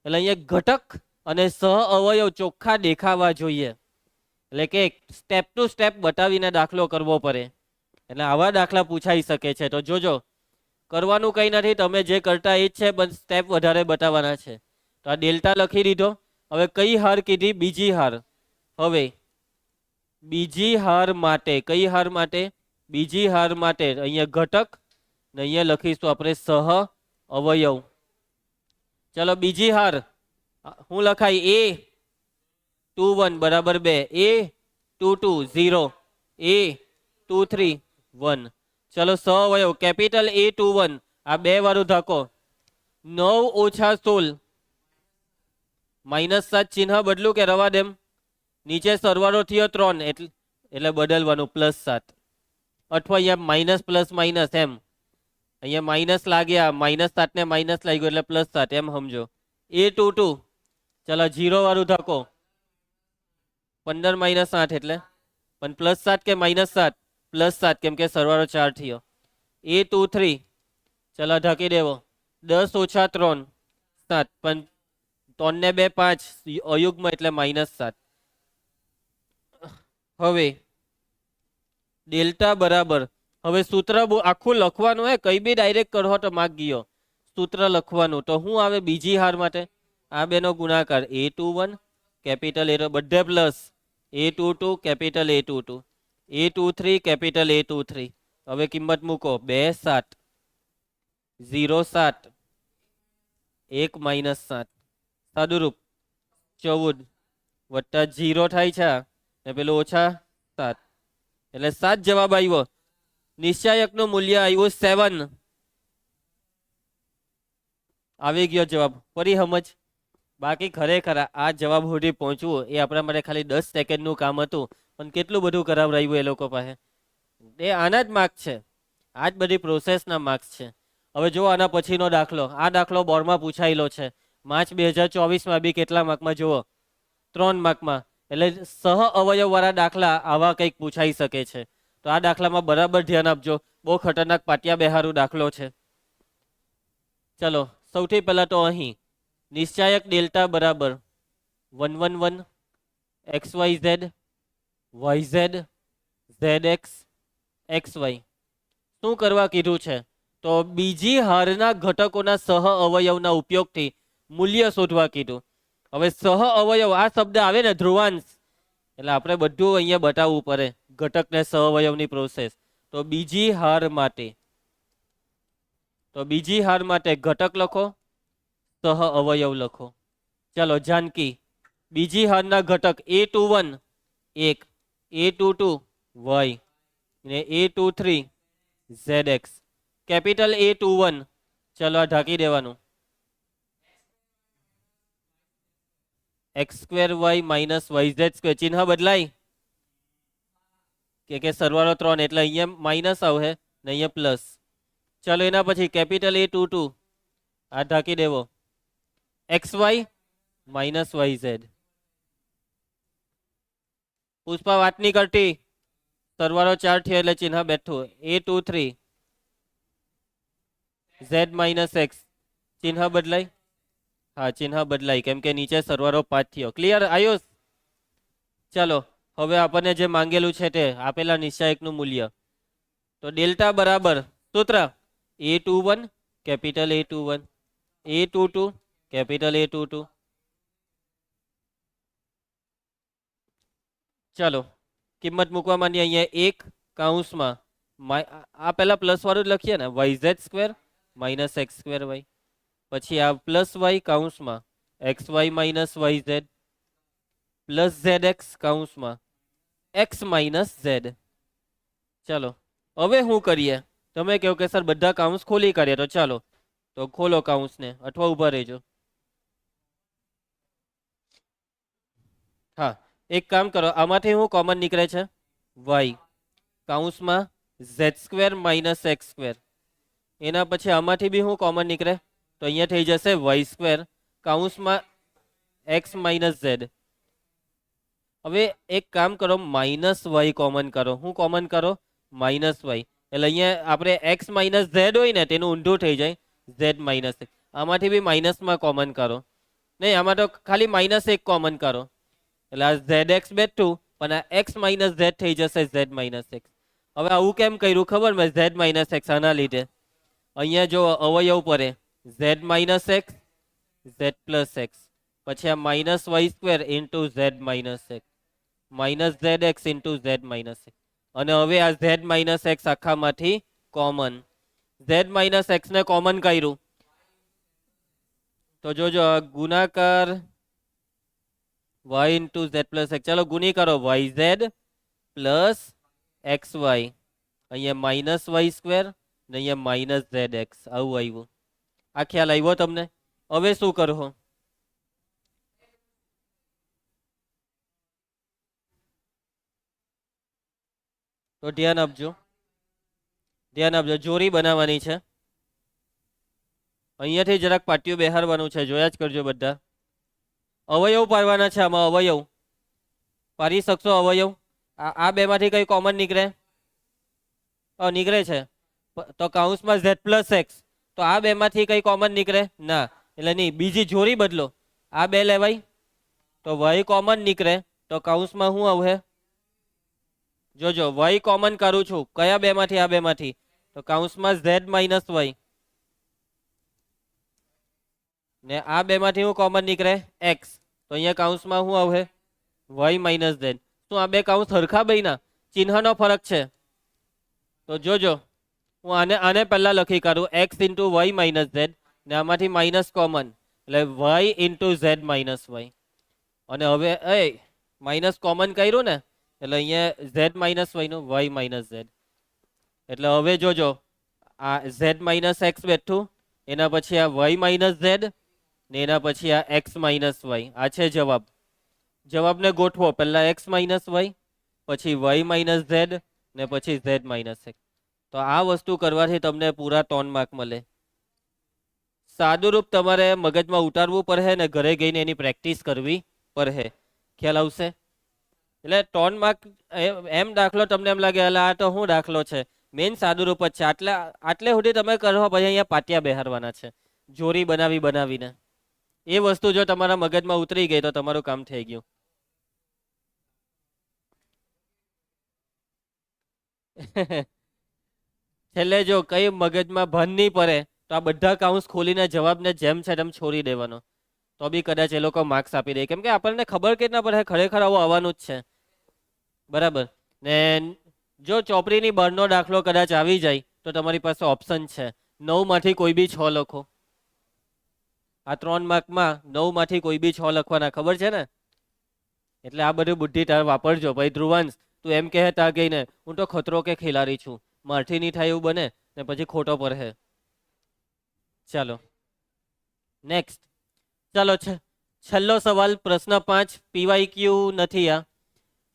એટલે અહીંયા ઘટક અને સહ અવયવ ચોખ્ખા દેખાવા જોઈએ. એટલે કે સ્ટેપ ટુ સ્ટેપ બતાવીને દાખલો કરવો પડે. એટલે આવા દાખલા પૂછાઈ શકે છે. તો જોજો, કરવાનું કંઈ નથી, તમે જે કરતા એ જ છે, પણ સ્ટેપ વધારે બતાવવાના છે. તો આ ડેલ્ટા લખી દીધો. હવે કઈ હાર કીધી? બીજી હાર. હવે બીજી હાર માટે, કઈ હાર માટે? બીજી હાર માટે અહીંયા ઘટક ને અહીંયા લખીશું આપણે સહ અવયવ. ચલો બીજી હાર હું લખાય? A21 બરાબર 2, A22 0, A23 1. ચલો સહઅવયવ કેપિટલ A21 આ 2 વાળું ધક્કો 9 ઓછા 16 -7 ચિહ્ન બદલું કે રવા દેમ નીચે સરવાળો થયો 3 એટલે બદલવાનું +7 અથવા અહીંયા માઇનસ પ્લસ માઇનસ એમ અહીંયા માઇનસ લાગ્યા -7 ને માઇનસ લાગ્યો એટલે +7 એમ સમજો A22 ચલો 0 વાળું ધક્કો 15 - 8 એટલે પણ +7 કે -7 +7 કેમ કે સરવાળો 4 થયો A23 ચલો ઢકી દેવો 10 ઓછા 3 7 પણ 3 ને 2 5 અયુગ્મ એટલે -7 હવે ડેલ્ટા બરાબર હવે સૂત્ર આખું લખવાનું હે કઈ બી ડાયરેક્ટ કરો તો માગ ગયો સૂત્ર લખવાનું તો શું આવે બીજી હાર માટે આ બેનો ગુણાકાર A21 કેપિટલ A બધે plus A22 capital A22 A23 capital A23 હવે કિંમત મૂકો 2 7 0 7 1 -7 સાદુરૂપ 14 વત્તા 0 થાય છે ને પેલું ઓછા 7 એટલે 7 જવાબ આવ્યો નિશ્ચાયકનું મૂલ્ય આવ્યું 7 આવી ગયો જવાબ ફરી સમજ બાકી ખરેખર આ જવાબ સુધી પહોંચવું એ આપણા માટે ખાલી 10 સેકન્ડનું કામ હતું પણ કેટલું બધું કરાવરાયું એ લોકો પાસે એ આના જ માર્ક્સ છે આ જ બધી પ્રોસેસના માર્ક્સ છે હવે જો આના પછીનો દાખલો આ દાખલો બોર્ડમાં પૂછાયેલો છે માર્ચ 2024માં બી કેટલા માર્કમાં જુઓ 3 માર્કમાં એટલે સહ અવયવવાળા દાખલા આવા કંઈક પૂછાઈ શકે છે તો આ દાખલામાં બરાબર ધ્યાન આપજો બહુ ખતરનાક પાટિયા બેહારું દાખલો છે ચલો સૌથી પહેલા તો અહીં નિશ્ચાયક ડેલ્ટા બરાબર 1 1 1 XYZ YZ ZX XY શું કરવા કીધું છે તો બીજી હારના ઘટકોના સહ અવયવના ઉપયોગથી મૂલ્ય શોધવા કીધું હવે સહ અવયવ આ શબ્દ આવે ને ધ્રુવાંશ એટલે આપણે બધું અહીંયા બતાવવું પડે ઘટકને સહ અવયવની પ્રોસેસ તો બીજી હાર માટે ઘટક લખો સહ અવયવ લખો ચાલો જાનકી બીજી હારના ઘટક A21 1 A22 Y ને A23 ZX કેપિટલ A21 ચલો આ ઢાંકી દેવાનું x² y YZ² ચિહ્ન બદલાય કે સરવાળો 3 એટલે અહીંયા માઇનસ આવશે ને અહીંયા પ્લસ ચલો એના પછી કેપિટલ A22 આ ઢાંકી દેવો XY YZ પુષ્પા વાત નહીં કરતી સરવાળો 4 થયો એટલે ચિહ્ન બેઠું A23 Z - X ચિહ્ન બદલાય હા ચિહ્ન બદલાય કેમ કે નીચે સરવાળો 5 થયો ક્લિયર આયુષ ચાલો હવે આપણને જે માંગેલું છે તે આપેલા નિશ્ચાયકનું મૂલ્ય તો ડેલ્ટા બરાબર સૂત્ર A21 capital A21 A22 capital A22 ચાલો કિંમત મૂકવા માંડીએ અહીંયા 1 કૌંસમાં આ પહેલા પ્લસ વાળું જ લખીએ ને YZ² -X²Y પછી આ પ્લસ y કૌંસમાં XY - YZ પ્લસ ZX કૌંસમાં X - Z ચાલો હવે શું કરીએ તમે કહો કે સર બધા કૌંસ ખોલી કરીએ તો ચાલો તો ખોલો કૌંસને અથવા ઊભા રહેજો હા એક કામ કરો આમાંથી શું કોમન નીકળે છે y કૌંસમાં Z² - X² એના પછી આમાંથી બી શું કોમન નીકળે તો અહીંયા થઈ જશે y² કૌંસમાં X - Z હવે એક કામ કરો -y કોમન કરો શું કોમન કરો -y એટલે અહીંયા આપણે X - Z હોય ને તેનું ઊંધું થઈ જાય Z - X આમાંથી બી માઇનસમાં કોમન કરો નહીં આમાં તો ખાલી -1 કોમન કરો એટલે આ ZX બેઠું પણ આ X - Z થઈ જશે Z - X હવે આવું કેમ કર્યું ખબર મેં Z - X આના લીધે અહીંયા જો અવયવ પડે Z - X Z + X પછી આ -y² into Z - X -ZX into Z - X અને હવે આ Z - X આખામાંથી કોમન Z - X ને કોમન કર્યું તો જોજો ગુણાકાર y ઇન્ટુ Z + X ચાલો ગુણી કરો YZ + XY અહીંયા માઇનસ વાય સ્ક્વેર ને અહીંયા માઇનસ ઝેડ એક્સ આવું આવ્યું. આ ખ્યાલ આવ્યો તમને? હવે શું કરો? તો ધ્યાન આપજો, ધ્યાન આપજો. જોડી બનાવવાની છે. અહીંયાથી જરાક પાટિયું બેહારવાનું છે, જોયા જ કરજો બધા. અવયવ પાડવાના છે. આમાં અવયવ પાડી શકશો? અવયવ આ બેમાંથી કઈ કોમન નીકળે? નીકળે છે. તો કૌંસમાં ઝેડ પ્લસ એક્સ, તો આ બેમાંથી કઈ કોમન નીકળે? ના, એટલે નહીં. બીજી જોડી બદલો. આ બે લેવાય તો વાય કોમન નીકળે, તો કૌંસમાં શું આવે? જોજો, વાય કોમન કરું છું. કયા બેમાંથી? આ બેમાંથી. તો કૌંસમાં ઝેડ માઇનસ વાય, ને આ બેમાંથી શું કોમન નીકળે? એક્સ. તો અહીંયા કૌંસમાં શું આવે? Y minus z. શું આ બે કૌંસ સરખા બન્યા? ચિહ્નનો ફરક છે. તો જોજો, હું આને પહેલા લખી કાઢું, X into Y minus Z, ને આમાંથી માઇનસ કોમન, એટલે Y into Z minus Y. અને હવે માઇનસ કોમન કર્યું ને, એટલે અહીંયા ઝેડ માઇનસ વાયનું વાય માઇનસ ઝેડ. એટલે હવે જોજો, આ ઝેડ માઇનસ એક્સ બેઠું, એના પછી આ વાય માઇનસ ઝેડ, ને એના પછી આ એક્સ માઇનસ વાય. આ છે જવાબ. જવાબને ગોઠવો. પહેલા એક્સ માઇનસ વાય, પછી વાય માઇનસ ઝેડ, ને પછી ઝેડ માઇનસ એક્સ. તો આ વસ્તુ કરવાથી તમને પૂરા 3 માર્ક મળે. સાદુરૂપ તમારે મગજમાં ઉતારવું પડે ને ઘરે ગઈને એની પ્રેક્ટિસ કરવી પડે. ખ્યાલ આવશે? એટલે 3 માર્ક એમ દાખલો તમને એમ લાગે એટલે આ તો શું દાખલો છે, મેઇન સાદુરૂપ જ છે. આટલે સુધી તમે કરો, પછી અહીંયા પાટિયા બેહારવાના છે જોડી બનાવીને. એ વસ્તુ જો તમારા મગજમાં ઉતરી ગઈ તો તમારું કામ થઈ ગયું. છેલ્લે જો કઈ મગજમાં ભાન નહીં પડે તો આ બધા કાઉન્સ ખોલીને જવાબને જેમ છે તેમ છોડી દેવાનો, તો બી કદાચ એ લોકો માર્ક્સ આપી દે. કેમ કે આપણને ખબર કે ના પડે ખરેખર આવું આવવાનું જ છે. બરાબર ને? જો ચોપડીની બહારનો દાખલો કદાચ આવી જાય તો તમારી પાસે ઓપ્શન છે, 9 માંથી કોઈ બી 6 લખો. આ 3 માર્કમાં 9 માંથી કોઈ બી 6 લખવાના, ખબર છે ને? એટલે આ બધું બુદ્ધિ તારે વાપરજો. ભાઈ ધ્રુવાંશ, તું એમ કહે તા ગઈને હું તો ખતરો કે ખિલાડી છું, મારથી નહીં થાય એવું બને ને પછી ખોટો પર હે. ચાલો નેક્સ્ટ. ચાલો છેલ્લો સવાલ, પ્રશ્ન 5. પીવાયક્યુ નથી. આ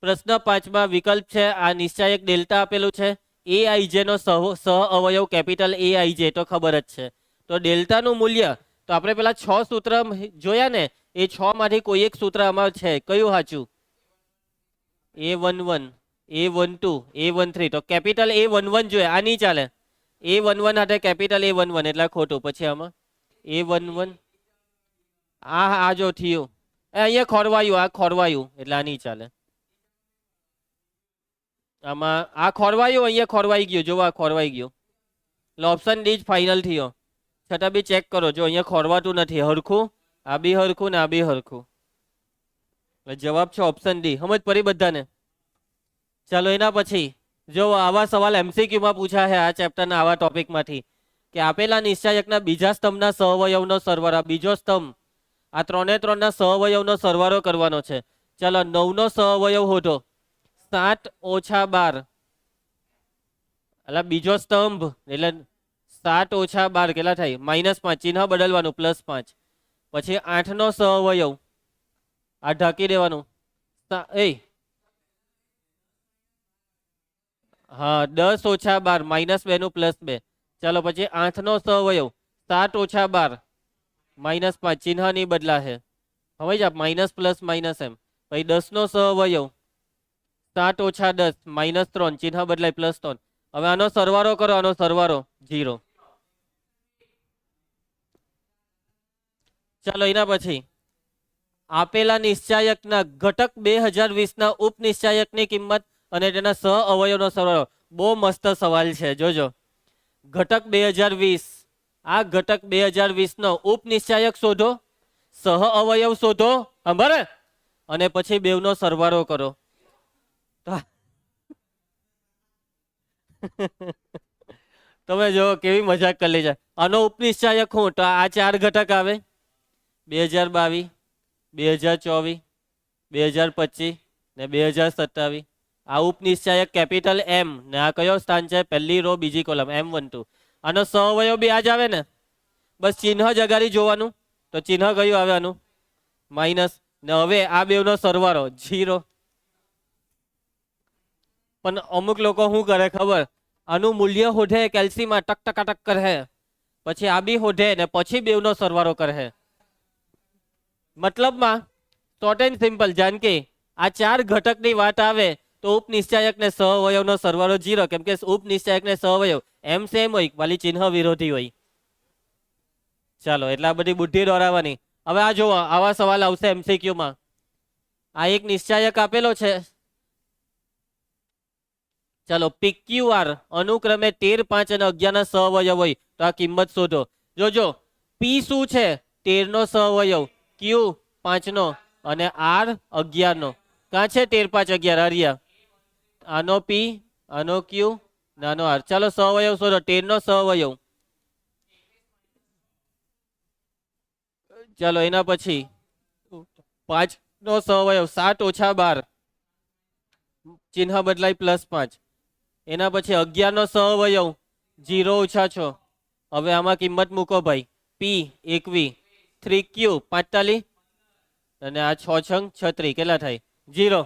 પ્રશ્ન 5માં વિકલ્પ છે, આ નિશ્ચાયક ડેલ્ટા આપેલું છે. એ આઈજે નો સહ અવયવ કેપિટલ એ આઈજે તો ખબર જ છે. તો ડેલ્ટાનું મૂલ્ય, તો આપણે પેલા 6 સૂત્ર જોયા ને, એ 6 માંથી કોઈ એક સૂત્ર આમાં છે. કયું સાચું? A11, A12, A13. તો કેપિટલ A11 જોઈએ, આ નહીં ચાલે. A11 હાથે કેપિટલ A11 એટલે ખોટું. પછી આમાં A11, આ જો થયું, અહીંયા ખોરવાયું, આ ખોરવાયું એટલે આ નહીં ચાલે. આમાં આ ખોરવાયું, અહીંયા ખોરવાઈ ગયું. જો આ ખોરવાઈ ગયું, એટલે ઓપ્શન ડી જ ફાઇનલ થયો. છતાં બી ચેક કરો, જો અહીંયા ખોરવાતું નથી. હરખું, આ બી હરખું ને આ બી હરખું. જવાબ છે ઓપ્શન ડી. સમજ પડી બધાને? ચાલો એના પછી જો આવા સવાલ MCQ માં પૂછા છે આ ચેપ્ટરના આવા ટોપિકમાંથી, કે આપેલા નિશ્ચાયકના બીજા સ્તંભના સહવયવનો સરવાળો, બીજો સ્તંભ, આ 3 ના સહવયવનો સરવાળો કરવાનો છે. ચાલો 9 નો સહવયવ શોધો. 7 ઓછા 12, એટલે બીજો સ્તંભ, એટલે 7 ઓછા 12 કેટલા થાય? -5. ચિહ્ન બદલવાનું, +5. પછી 8 નો સહવયવ, આ ઢાંકી દેવાનું. હા, 10 ઓછા 12, -2 નું +2. ચાલો પછી 8 નો સહવયવ, 7 ઓછા 12, -5. ચિહ્ન નહીં બદલા છે, હવે જ માઇનસ પ્લસ માઇનસ એમ. પછી 10 નો સહવયવ, 7 ઓછા 10, -3. ચિહ્ન બદલાય, +3. હવે આનો સરવાળો કરો, આનો સરવાળો 0. ચાલો એના પછી આપેલા નિશ્ચાયકના ઘટક 2020 ના ઉપનિશ્ચાયકની કિંમત અને તેના સહ અવયવનો સરવાળો. બહુ મસ્ત સવાલ છે, જોજો. ઘટક 2020, આ ઘટક 2020 નો ઉપનિશ્ચાયક શોધો, સહ અવયવ શોધો, બરાબર, અને પછી બેવનો સરવાળો કરો. તમે જો કેવી મજાક કરી જાય. આનો ઉપનિશ્ચાયક શું? તો આ 4 ઘટક આવે, 2022, 2024, 2025 ને 2027. આ ઉપનિશ્ચાયક કેપિટલ એમ ને આ કયો સ્થાન છે? પહેલી રો બીજી કોલમ M12. આનો સહવયવ બી આ જ આવે ને? બસ ચિહ્ન જ અગાડી જોવાનું. તો ચિહ્ન કયું આવે આનું? માઇનસ. ને હવે આ બેવનો સરવાળો 0. પણ અમુક લોકો શું કરે ખબર? આનું મૂલ્ય હોઢે કેલ્સીમાં ટક ટકાટક કરે, પછી આ બી હોઢે ને પછી બેવનો સરવાળો કરે. મતલબમાં શોર્ટ એન્ડ સિમ્પલ જાનકી, આ ચાર ઘટકની વાત આવે તો ઉપનિશ્ચાયક ને સહવયવનો સરવાળો 0, કેમ કે ઉપનિશ્ચાયક ને સહવયવ એમ સેમ હોય, વાલી ચિહ્ન વિરોધી હોય. ચાલો, એટલે આ બધી બુદ્ધિ દોરાવવાની. હવે આ જુઓ, આવા સવાલ આવશે MCQ માં. આ એક નિશ્ચાયક આપેલો છે. ચાલો, PQR અનુક્રમે 13, 5 અને 11 ના સહવયવ હોય તો આ કિંમત શોધો. જોજો, P શું છે? 13 નો સહવયવ, Q 5 નો અને R 11 નો. ક્યાં છે 13, 5, 11? હરિયા, આનો P, આનો Q, નાનો R. ચાલો સહવયવ શોધો. 13 નો સહવયવ. ચાલો એના પછી 5 નો સહવયવ 7 ઓછા 12, ચિહ્ન બદલાય +5. એના પછી 11 નો સહવયવ 0 ઓછા 6. હવે આમાં કિંમત મૂકો ભાઈ. P 21, 3Q 45 અને આ 6 છંગ 36, કેટલા થાય? 0.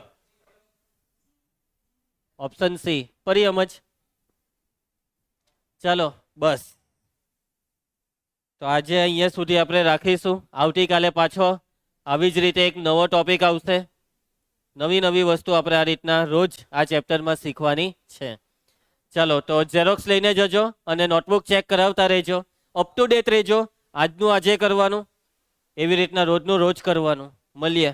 Option C. ફરી સમજ. ચાલો બસ, તો આજે અહીંયા સુધી આપણે રાખીશું. આવતીકાલે પાછો આવી જ રીતે એક નવો ટોપિક આવશે. નવી નવી વસ્તુ આપણે આ રીતના રોજ આ ચેપ્ટરમાં શીખવાની છે. ચાલો, તો ઝેરોક્સ લઈને જજો અને નોટબુક ચેક કરાવતા રહેજો. અપ ટુ ડેટ રહેજો. આજનું આજે કરવાનું, એવી રીતના રોજનું રોજ કરવાનું. મળીએ.